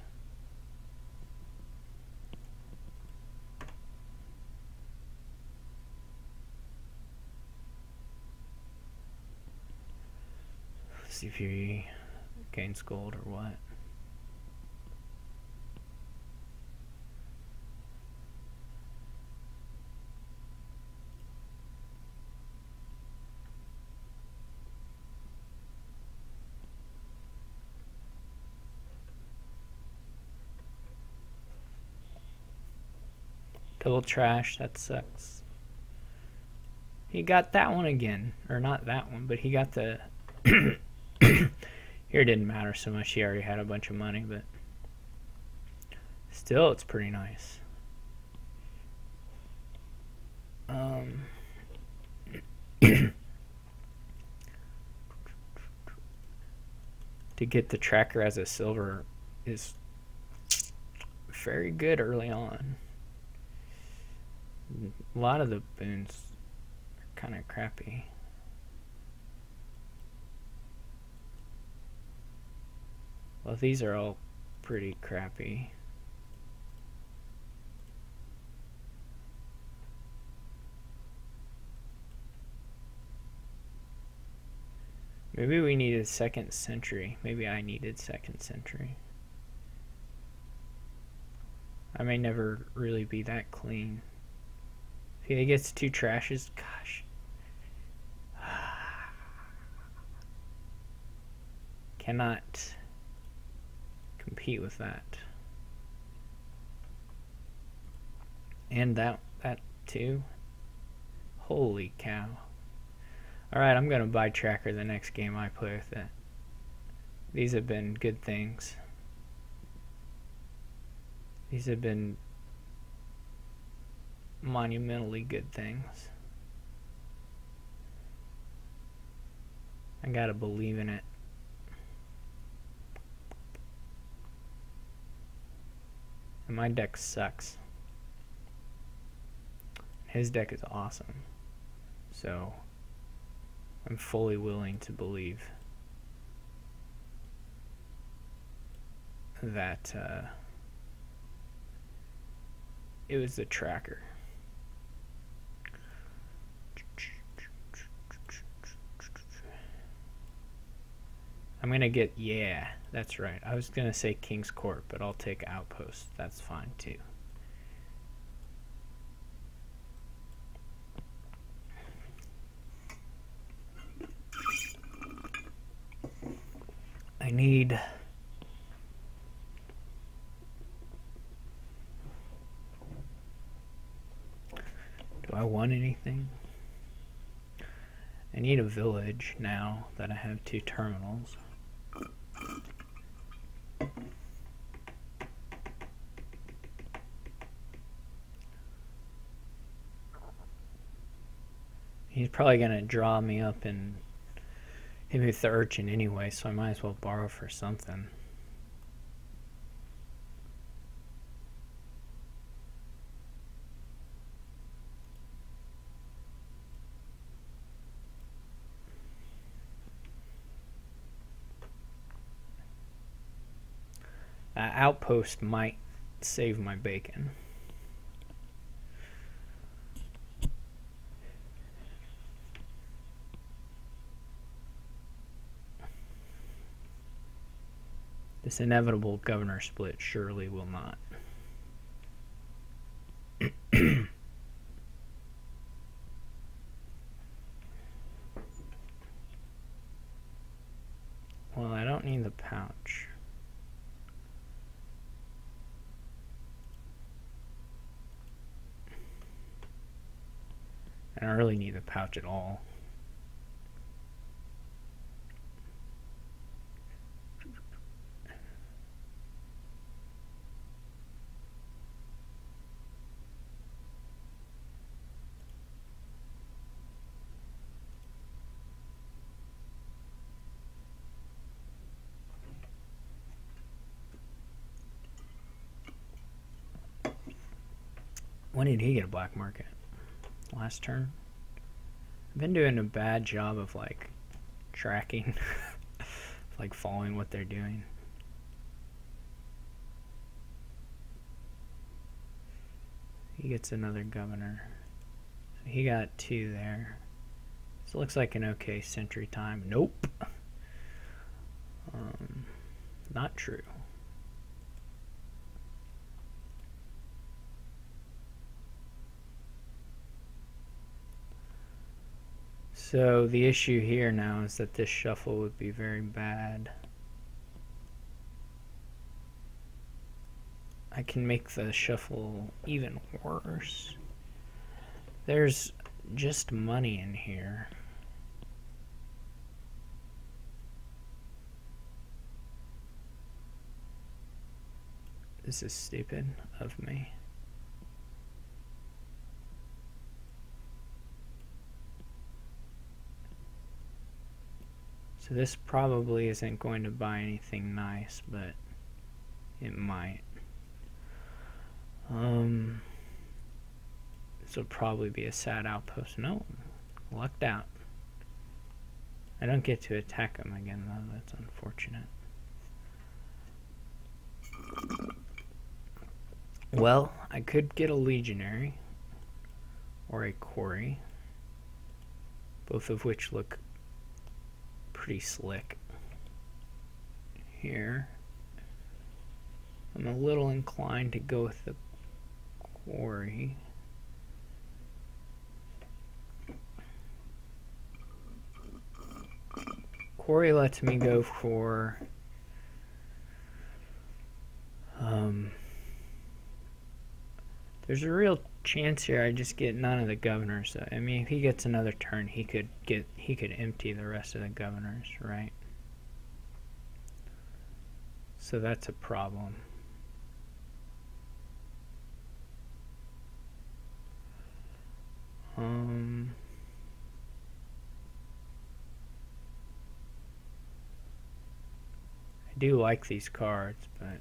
See if he gains gold or what. Double trash, that sucks. He got that one again. Or not that one, but he got the... Here it didn't matter so much. He already had a bunch of money, but... Still, it's pretty nice. To get the tracker as a silver is very good early on. A lot of the boons are kind of crappy. Well, these are all pretty crappy. Maybe we needed second century. Maybe I needed second century. I may never really be that clean. If he gets 2 trashes, gosh. Cannot compete with that. And that too. Holy cow. Alright, I'm going to buy tracker the next game I play with it. These have been good things. These have been monumentally good things. I gotta believe in it. And my deck sucks. His deck is awesome. So I'm fully willing to believe that it was the tracker. I'm gonna get, yeah, that's right. I was gonna say King's Court, but I'll take Outpost. That's fine too. I need... Do I want anything? I need a village now that I have 2 terminals. He's probably going to draw me up and hit me with the urchin anyway, so I might as well borrow for something. Outpost might save my bacon. This inevitable governor split surely will not. Well, I don't need the pouch. I don't really need the pouch at all. When did he get a black market? Last turn? I've been doing a bad job of like tracking, like following what they're doing. He gets another governor. So he got 2 there. So it looks like an okay century time. Nope. Not true. So the issue here now is that this shuffle would be very bad. I can make the shuffle even worse. There's just money in here. This is stupid of me. So this probably isn't going to buy anything nice, but it might. This will probably be a sad outpost. No, lucked out. I don't get to attack him again, though. That's unfortunate. Well, I could get a legionary or a quarry, both of which look pretty slick. Here, I'm a little inclined to go with the quarry. Quarry lets me go for there's a real chance here I just get none of the governors. I mean, if he gets another turn, he could empty the rest of the governors, right? So that's a problem. I do like these cards, but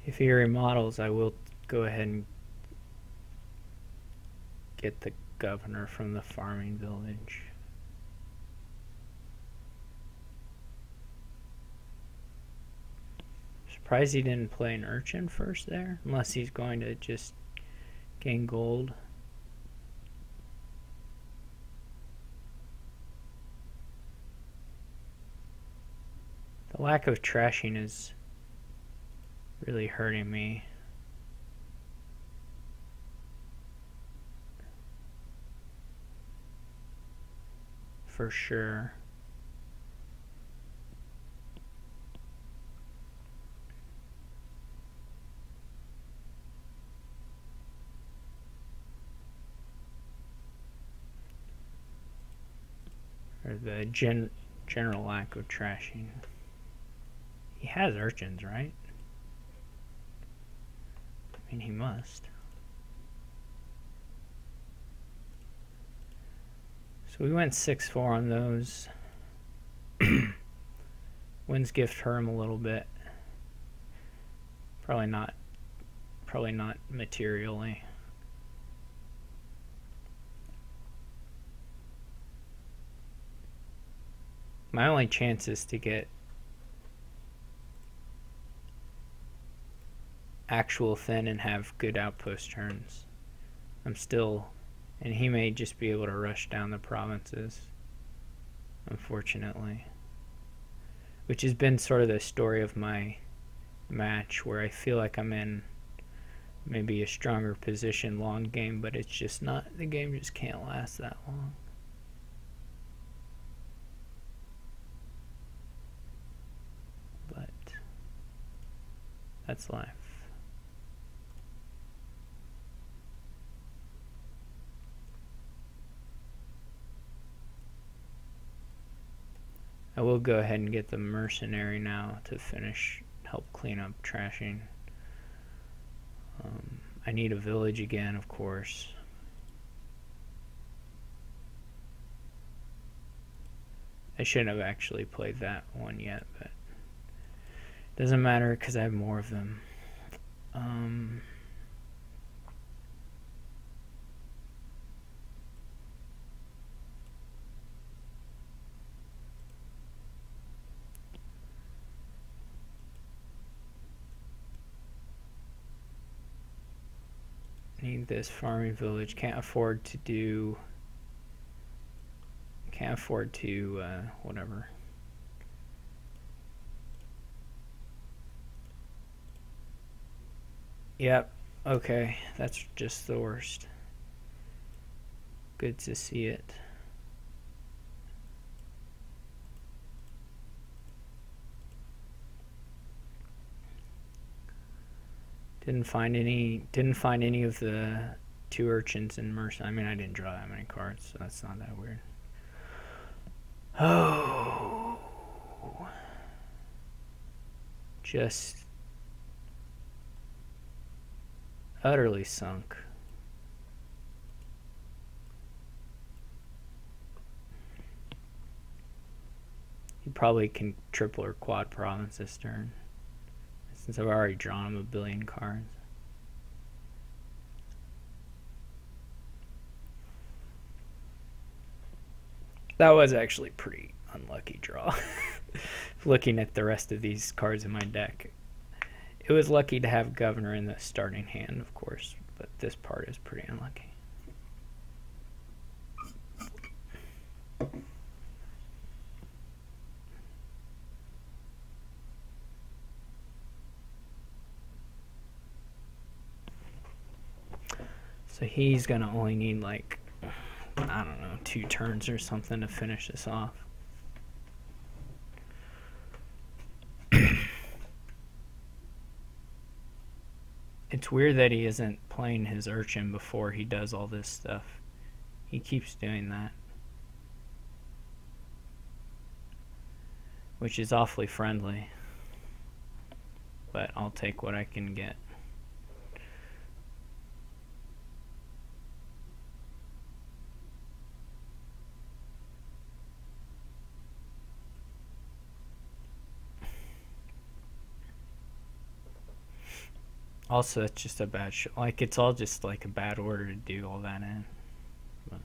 if he remodels, I will go ahead and get the governor from the farming village. Surprised he didn't play an urchin first there, unless he's going to just gain gold. The lack of trashing is really hurting me. For sure. Or the general lack of trashing. He has urchins, right? I mean, he must. So we went 6-4 on those. Wind's Gift hurt him a little bit. Probably not materially. My only chance is to get actual thin and have good outpost turns. I'm still, and he may just be able to rush down the provinces, unfortunately. Which has been sort of the story of my match, where I feel like I'm in maybe a stronger position long game, but it's just not, the game just can't last that long. But that's life. I will go ahead and get the mercenary now to help clean up trashing. I need a village again, of course. I shouldn't have actually played that one yet, but it doesn't matter because I have more of them. Need this farming village. Can't afford to whatever. Yep. Okay, that's just the worst. Good to see it. Didn't find any of the 2 urchins in Mercy. I mean, I didn't draw that many cards, so that's not that weird. Oh. Just utterly sunk. You probably can triple or quad province this turn, since I've already drawn him a billion cards. That was actually pretty unlucky draw. Looking at the rest of these cards in my deck, it was lucky to have Governor in the starting hand, of course, but this part is pretty unlucky. So he's gonna only need like, I don't know, 2 turns or something to finish this off. It's weird that he isn't playing his urchin before he does all this stuff. He keeps doing that, which is awfully friendly, but I'll take what I can get. Also, it's just a bad like, it's all just like a bad order to do all that in. But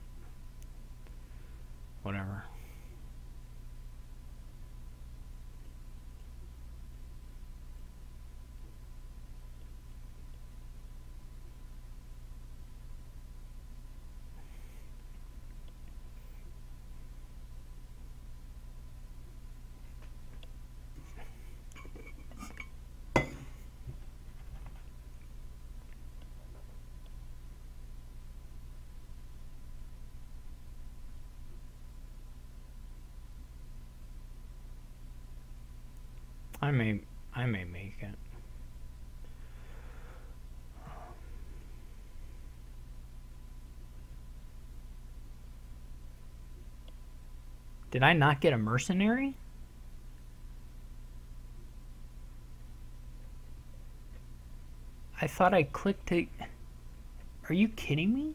whatever. I may make it. Did I not get a mercenary? I thought I clicked to... Are you kidding me?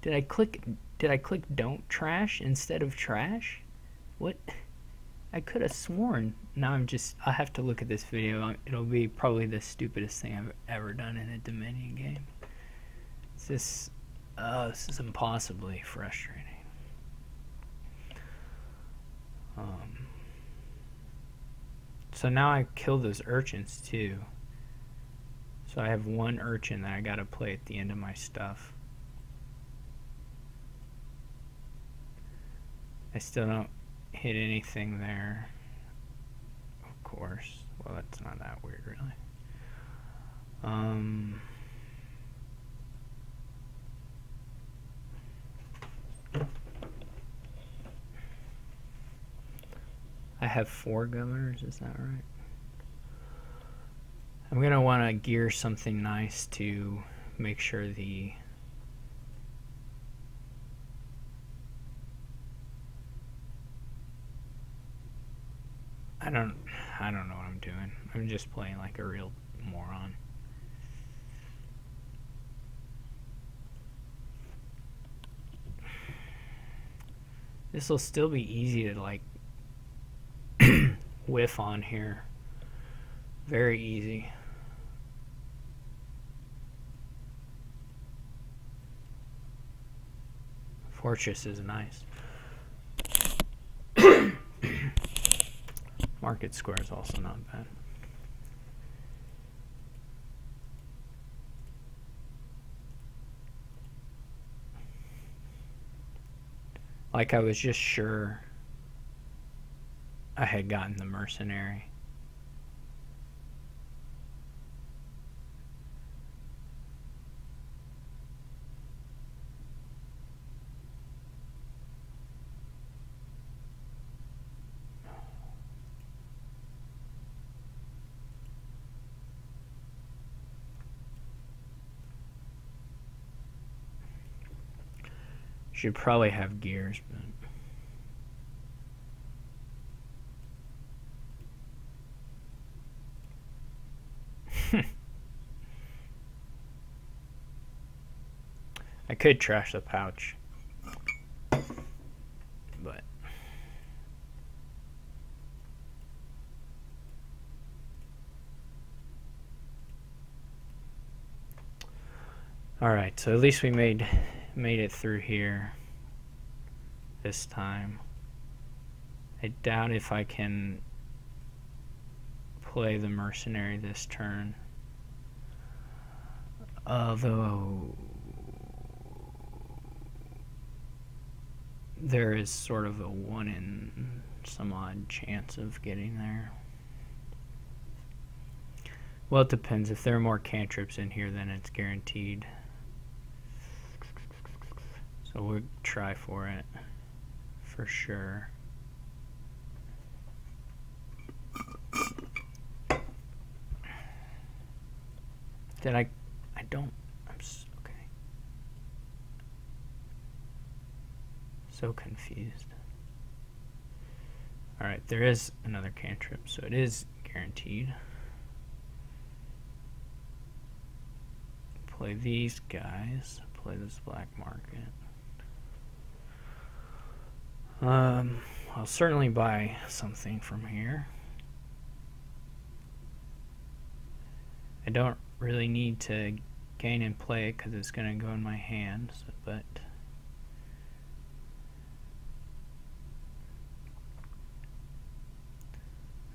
Did I click don't trash instead of trash? What? I could have sworn. Now I'll have to look at this video. It'll be probably the stupidest thing I've ever done in a Dominion game. This is impossibly frustrating. So now I kill those urchins too. So I have 1 urchin that I gotta play at the end of my stuff. I still don't hit anything there, of course. Well, that's not that weird, really. I have 4 governors, is that right? I'm gonna want to gear something nice to make sure the I don't know what I'm doing. I'm just playing like a real moron. This will still be easy to like whiff on here. Very easy. Fortress is nice. Market Square is also not bad. Like I was just sure I had gotten the mercenary. Should probably have gears, but I could trash the pouch, but all right. So at least we made it through here this time. I doubt if I can play the mercenary this turn, although there is sort of a 1 in some odd chance of getting there. Well, it depends. If there are more cantrips in here, then it's guaranteed. So we'll try for it, for sure. Did I don't, okay. So confused. Alright, there is another cantrip, so it is guaranteed. Play these guys, play this black market. I'll certainly buy something from here. I don't really need to gain and play it because it's going to go in my hands, but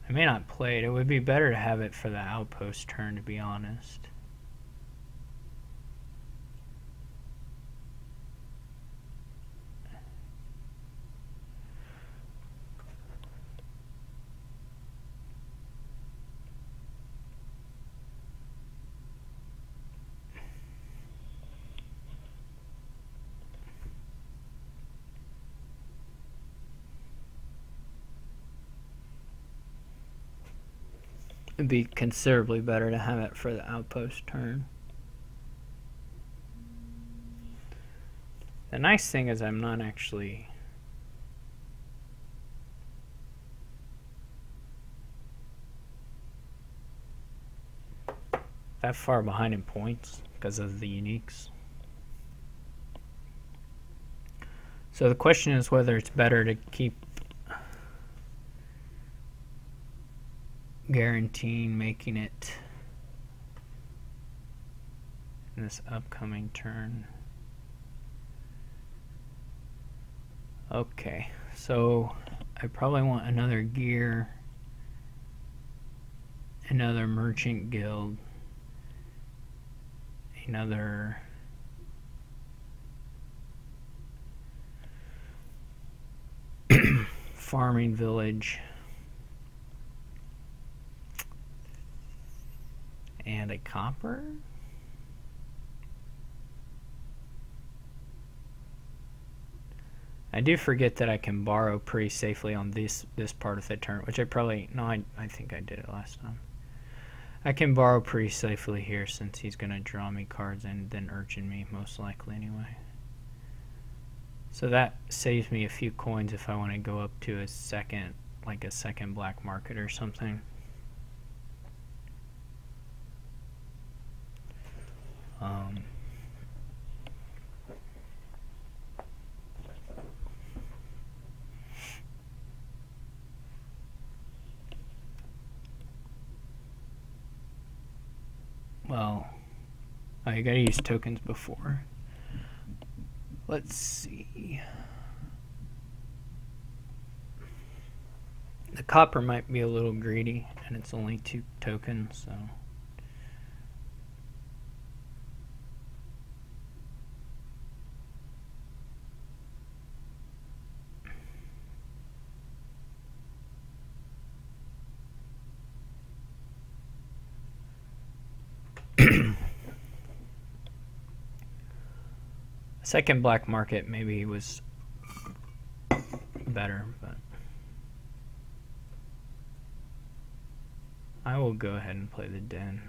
I may not play it. It would be better to have it for the outpost turn, to be honest. It'd be considerably better to have it for the outpost turn. The nice thing is I'm not actually that far behind in points because of the uniques. So the question is whether it's better to keep guaranteeing making it in this upcoming turn. Okay, so I probably want another gear, another merchant guild, another farming village, and a copper. I do forget that I can borrow pretty safely on this part of the turn, which I probably, no, I think I did it last time. I can borrow pretty safely here since he's going to draw me cards and then urchin me, most likely anyway. So that saves me a few coins if I want to go up to a second, like a second black market or something. Well, you gotta use tokens before. Let's see. The copper might be a little greedy, and it's only 2 tokens, so. Second black market maybe was better, but I will go ahead and play the den.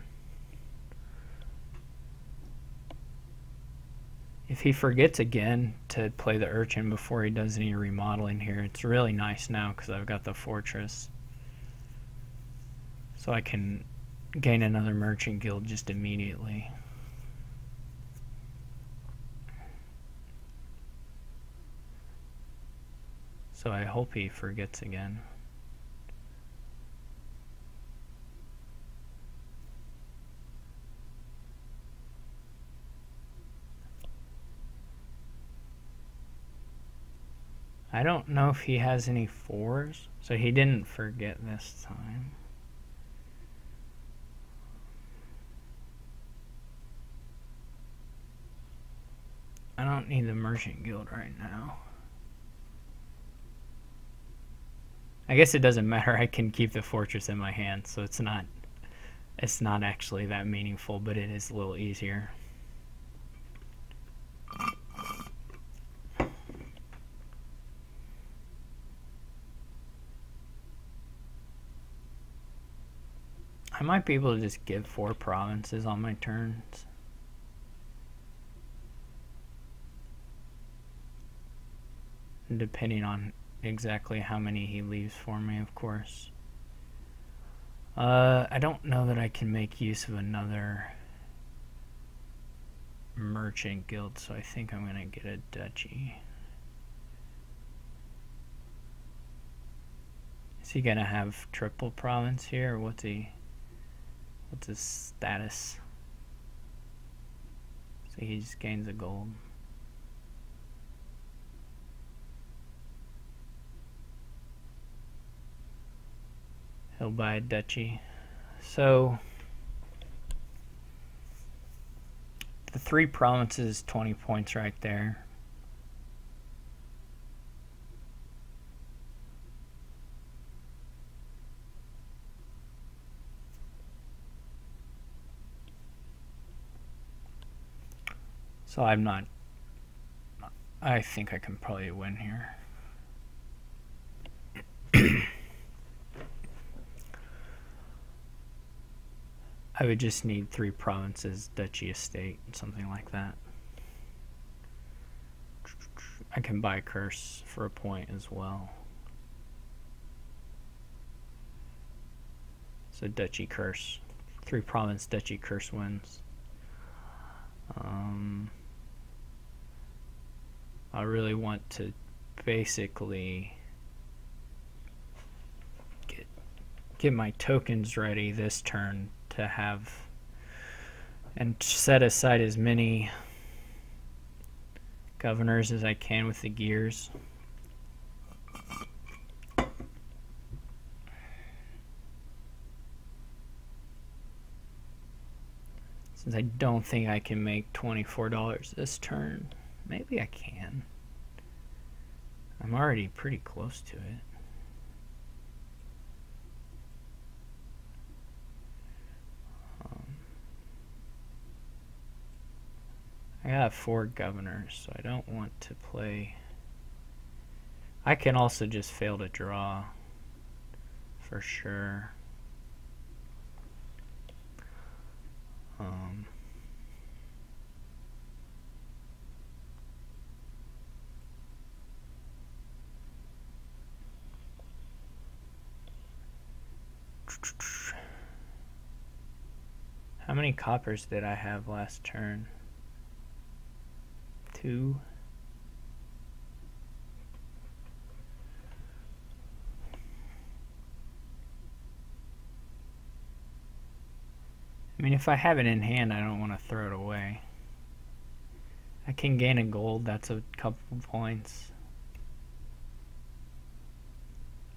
If he forgets again to play the urchin before he does any remodeling here, it's really nice now because I've got the fortress. So I can gain another merchant guild just immediately. So I hope he forgets again. I don't know if he has any 4s, so he didn't forget this time. I don't need the merchant guild right now. I guess it doesn't matter. I can keep the fortress in my hand, so it's not actually that meaningful, but it is a little easier. I might be able to just give 4 provinces on my turns. Depending on exactly how many he leaves for me, of course. I don't know that I can make use of another merchant guild, so I think I'm gonna get a duchy. Is he gonna have triple province here, or what's his status? So he just gains a gold. He'll buy a duchy. So the 3 provinces, 20 points right there. So I think I can probably win here. I would just need 3 provinces, duchy, estate, something like that. I can buy a curse for a point as well. So duchy curse. 3 province duchy curse wins. I really want to basically get my tokens ready this turn to have and set aside as many governors as I can with the gears. Since I don't think I can make $24 this turn, maybe I can. I'm already pretty close to it. I got 4 governors, so I don't want to play. I can also just fail to draw for sure. How many coppers did I have last turn? 2. I mean, if I have it in hand, I don't want to throw it away. I can gain a gold, that's a couple points.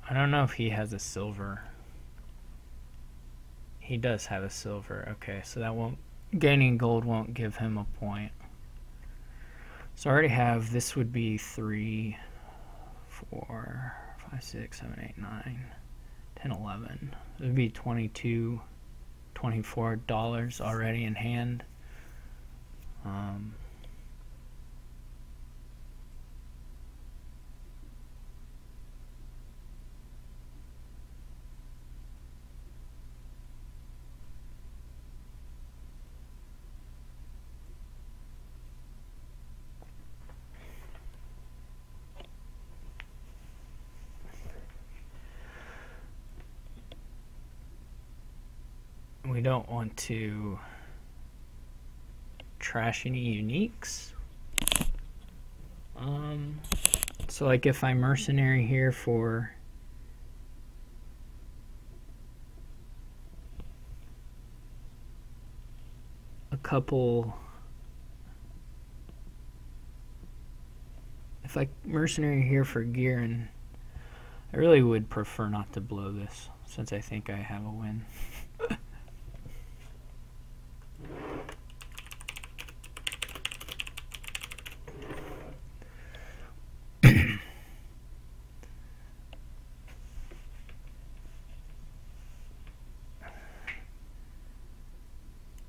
I don't know if he has a silver. He does have a silver. Okay, so that won't, gaining gold won't give him a point. So I already have, this would be 3, 4, 5, 6, 7, 8, 9, 10, 11. It would be $22, $24 already in hand. We don't want to trash any uniques. So like if I mercenary here for a couple, if I mercenary here for gear, and I really would prefer not to blow this since I think I have a win.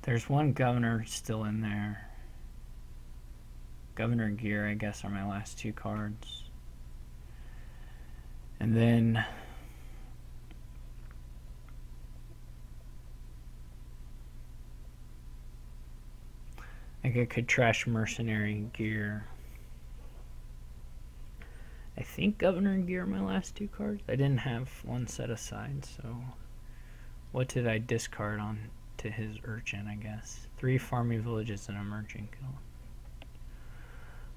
There's one governor still in there. Governor gear, I guess, are my last two cards. And then I think I could trash mercenary gear. I think governor gear are my last two cards. I didn't have one set aside, so what did I discard on to his urchin, I guess? 3 farming villages and a merchant guild.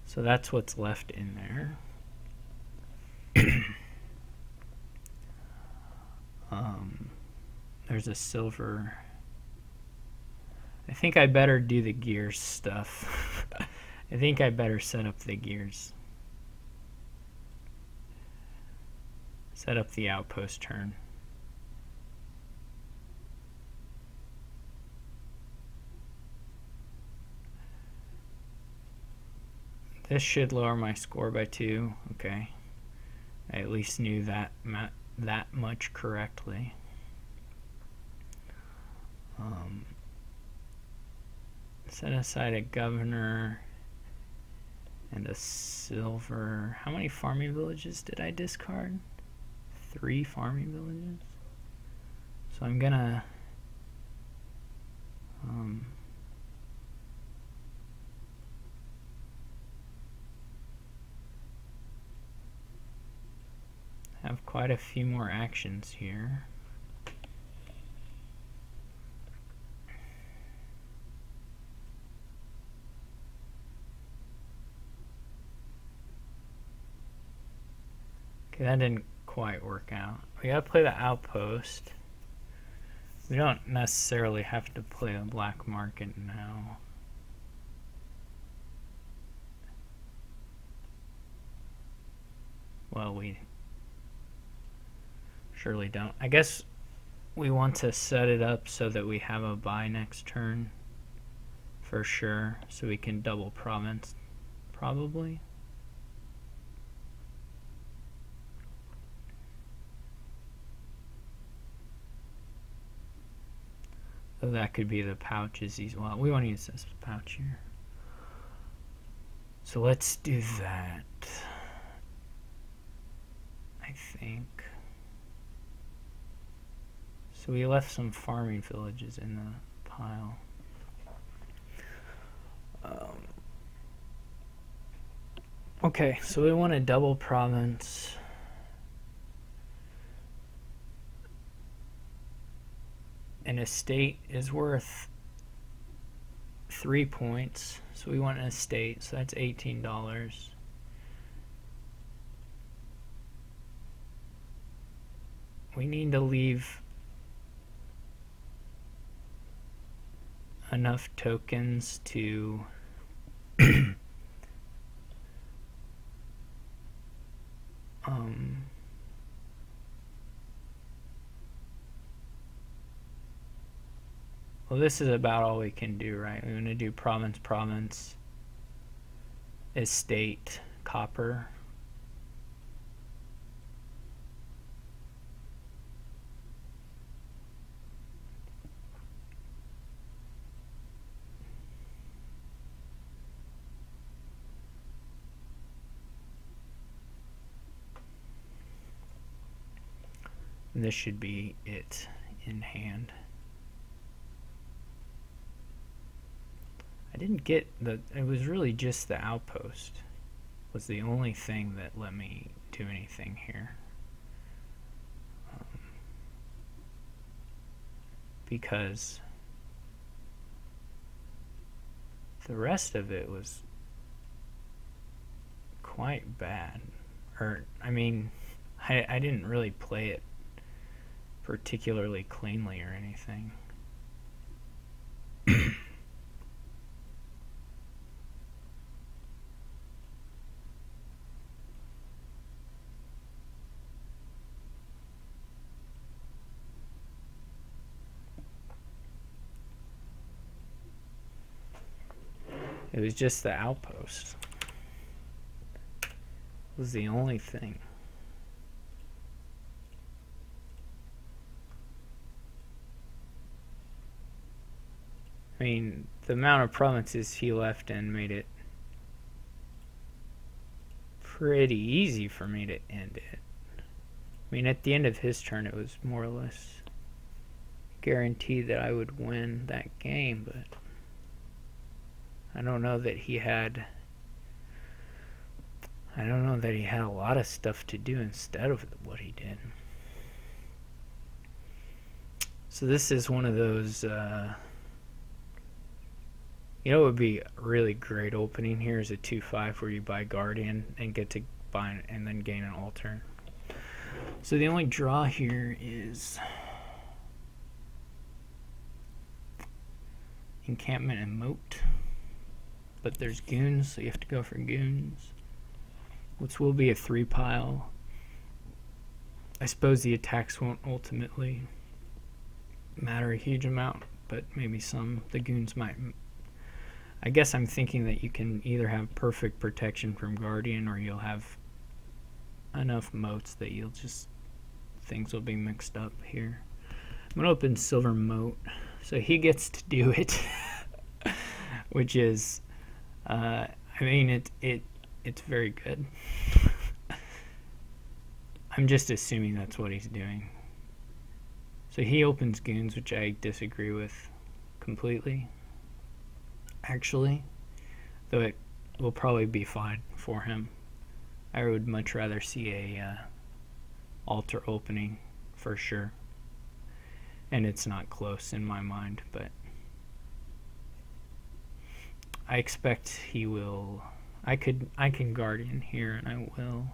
So that's what's left in there. There's a silver. I think I better do the gears stuff. I think I better set up the gears. Set up the outpost turn. This should lower my score by 2. Okay. I at least knew that much correctly. Set aside a governor and a silver. How many farming villages did I discard? 3 farming villages. So I'm gonna have quite a few more actions here. Okay, that didn't quite work out. We gotta play the outpost. We don't necessarily have to play a black market now. Well, we surely don't. I guess we want to set it up so that we have a buy next turn for sure, so we can double province probably. So that could be the pouches as well. We want to use this pouch here. So let's do that. I think. So we left some farming villages in the pile. Okay, so we want a double province. An estate is worth 3 points, so we want an estate, so that's $18. We need to leave enough tokens to Well, this is about all we can do, right? We're going to do province, province, estate, copper. And this should be it in hand. I didn't get it was really just the outpost was the only thing that let me do anything here. Because the rest of it was quite bad. Or, I mean, I didn't really play it particularly cleanly or anything. It was just the outpost. It was the only thing. I mean, the amount of provinces he left in made it pretty easy for me to end it. I mean, at the end of his turn, it was more or less guaranteed that I would win that game, but I don't know that he had a lot of stuff to do instead of what he did. So this is one of those, you know, it would be a really great opening here is a 2/5 where you buy Guardian and get to buy and then gain an altar. So the only draw here is encampment and moat. But there's goons, so you have to go for goons. Which will be a 3-pile. I suppose the attacks won't ultimately matter a huge amount, but maybe some. The goons might. I guess I'm thinking that you can either have perfect protection from Guardian or you'll have enough moats that you'll just... things will be mixed up here. I'm going to open Silver Moat. So he gets to do it. Which is... I mean, it's very good. I'm just assuming that's what he's doing. So he opens goons, which I disagree with completely. Actually, though it will probably be fine for him. I would much rather see a altar opening for sure. And it's not close in my mind, but I expect he will. I can Guardian here, and I will.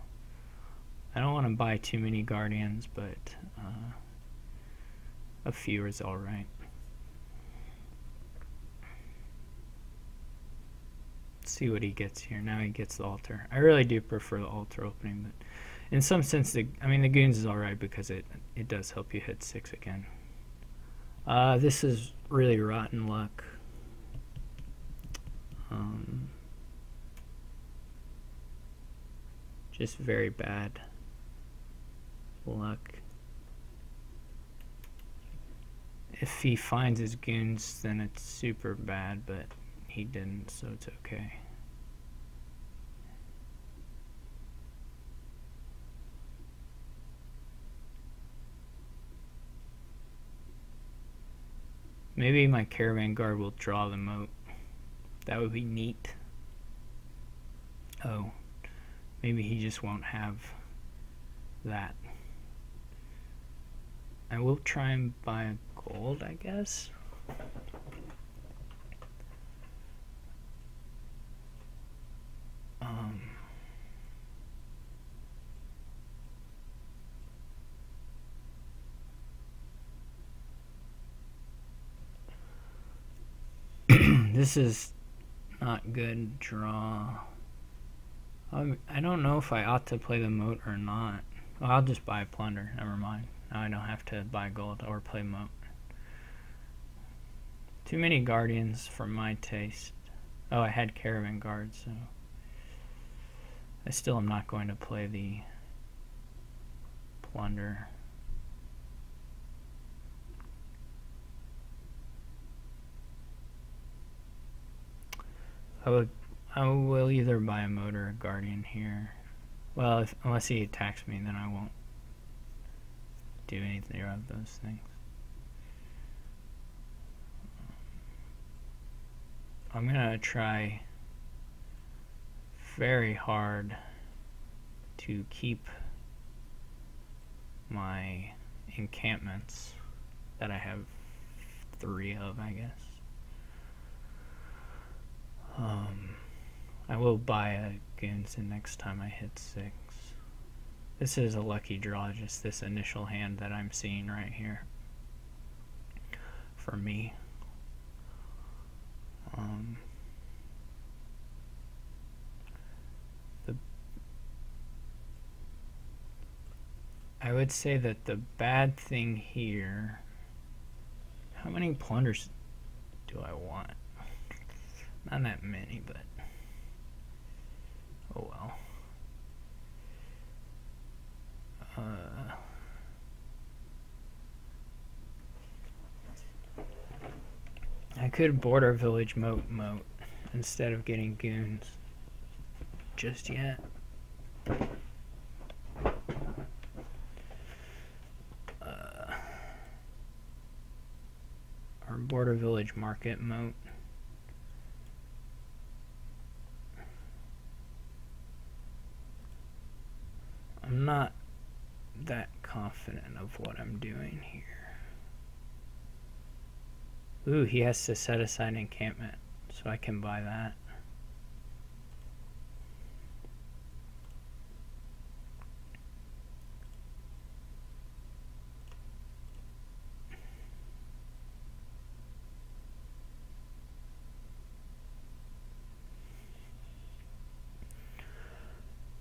I don't want to buy too many Guardians, but a few is all right. Let's see what he gets here. Now he gets the altar. I really do prefer the altar opening, but in some sense, the goons is all right because it does help you hit 6 again. This is really rotten luck. Just very bad luck. If he finds his goons, then it's super bad, but he didn't, so it's okay. Maybe my caravan guard will draw the moat. That would be neat. Oh, maybe he just won't have that. I will try and buy a gold, I guess. This is not good draw. I don't know if I ought to play the moat or not. Well, I'll just buy a plunder. Never mind. Now I don't have to buy gold or play moat. Too many guardians for my taste. Oh, I had caravan guards, so I still am not going to play the plunder. I will either buy a moat or a guardian here. Well, unless he attacks me, then I won't do anything of those things. I'm gonna try very hard to keep my encampments that I have 3 of, I guess. I will buy a goons in next time I hit 6. This is a lucky draw, just this initial hand that I'm seeing right here for me. I would say that the bad thing here, how many plunders do I want? Not that many, but oh well. I could border village moat instead of getting goons just yet. Or border village market moat. I'm not that confident of what I'm doing here. Ooh, he has to set aside encampment, so I can buy that.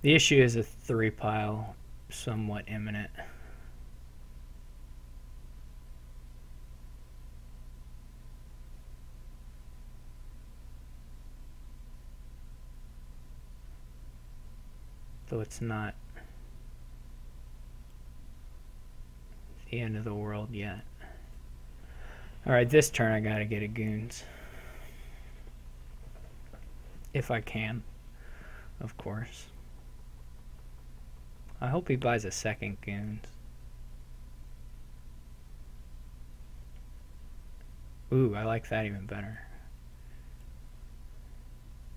The issue is a 3 pile, somewhat imminent. Though it's not the end of the world yet. Alright, this turn I gotta get a goons. If I can, of course. I hope he buys a second goons. Ooh, I like that even better.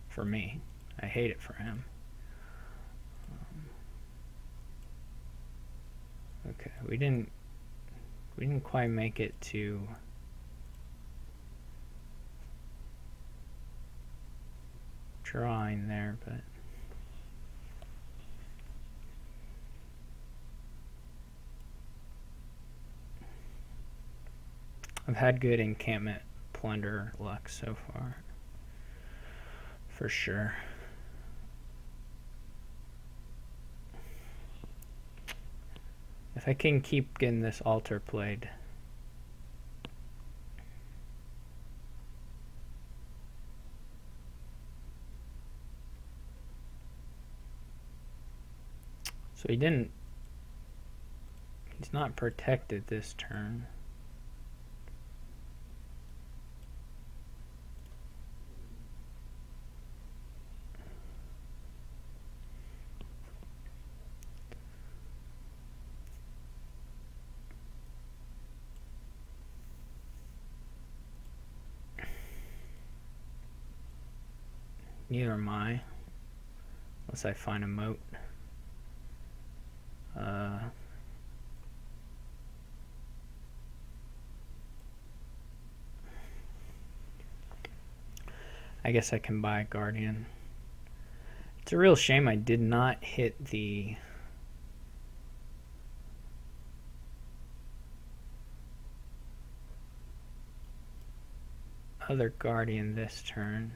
For me. I hate it for him. Okay, we didn't quite make it to drawing there, but I've had good encampment plunder luck so far, for sure. If I can keep getting this altar played. So he's not protected this turn. Neither am I, unless I find a moat. I guess I can buy a guardian. It's a real shame I did not hit the other guardian this turn.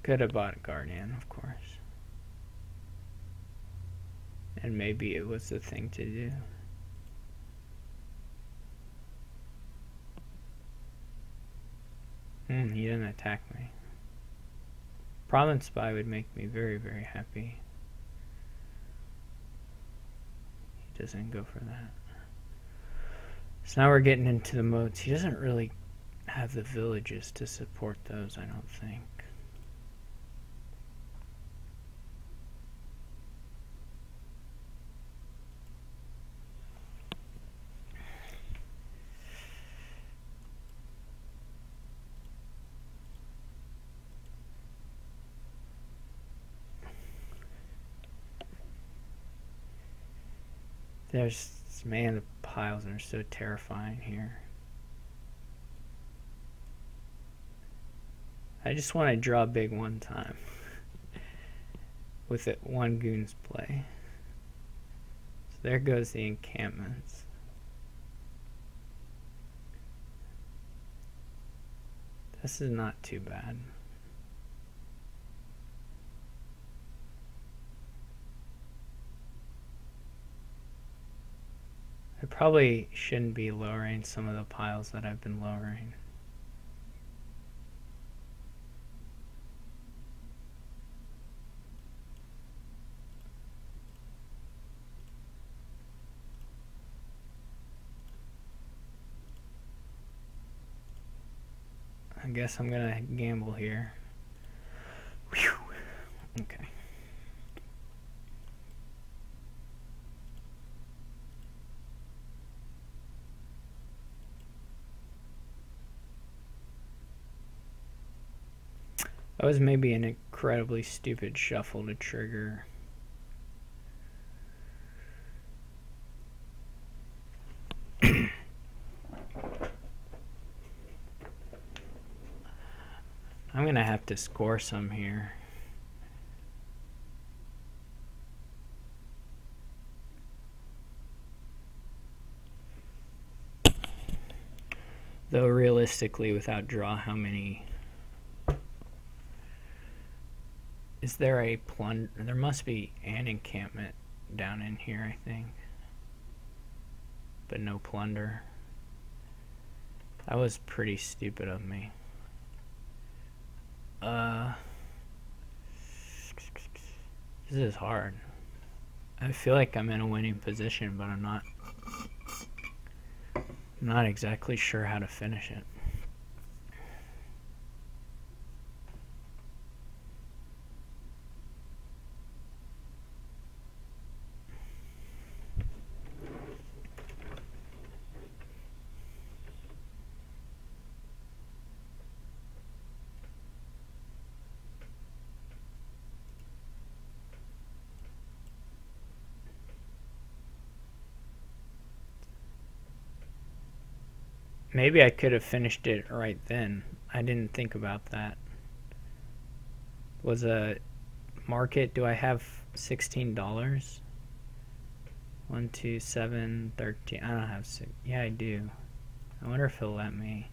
Could have bought a Guardian, of course. And maybe it was the thing to do. He didn't attack me. Province Spy would make me very, very happy. He doesn't go for that. So now we're getting into the modes. He doesn't really have the villages to support those, I don't think. There's, man, the piles are so terrifying here. I just want to draw big one time with it one goon's play. So there goes the encampments. This is not too bad. I probably shouldn't be lowering some of the piles that I've been lowering. I guess I'm gonna gamble here. Whew. Okay. That was maybe an incredibly stupid shuffle to trigger. I'm gonna have to score some here. Though realistically, without draw, how many... Is there a plunder? There must be an encampment down in here, I think. But no plunder. That was pretty stupid of me. This is hard. I feel like I'm in a winning position, but I'm not exactly sure how to finish it. Maybe I could have finished it right then. I didn't think about that. Was a market, do I have $16? 1, 2, 7, 13. I don't have 6. Yeah, I do. I wonder if he'll let me.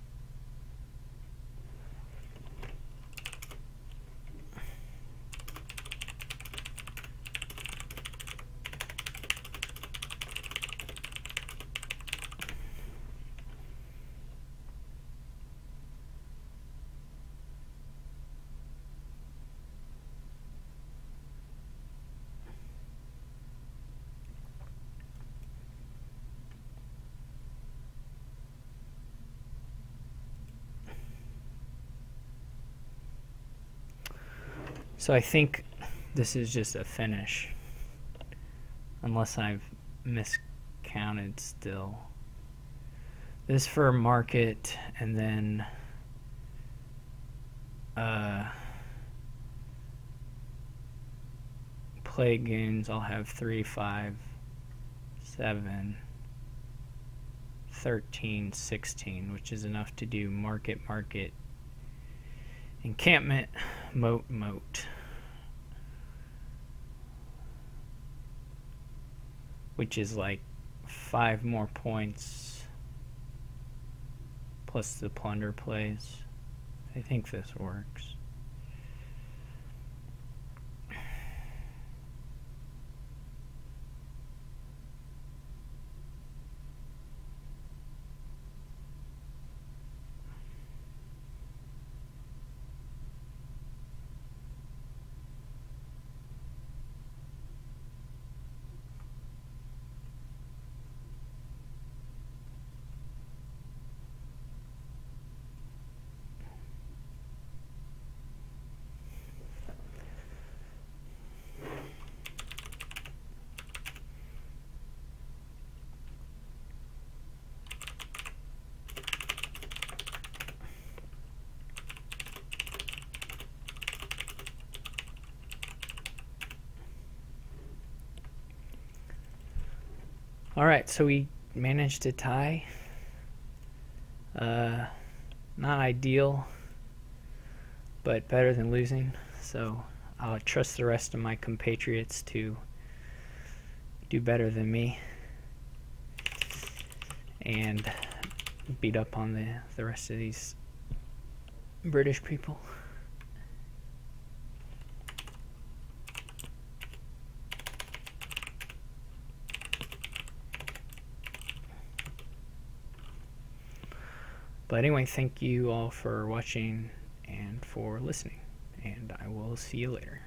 So I think this is just a finish, unless I've miscounted still. This for market, and then play goons. I'll have 3, 5, 7, 13, 16, which is enough to do market, encampment, moat. Which is like 5 more points plus the plunder plays. I think this works. Alright, so we managed to tie. Not ideal, but better than losing. So I'll trust the rest of my compatriots to do better than me and beat up on the rest of these British people. But anyway, thank you all for watching and for listening, and I will see you later.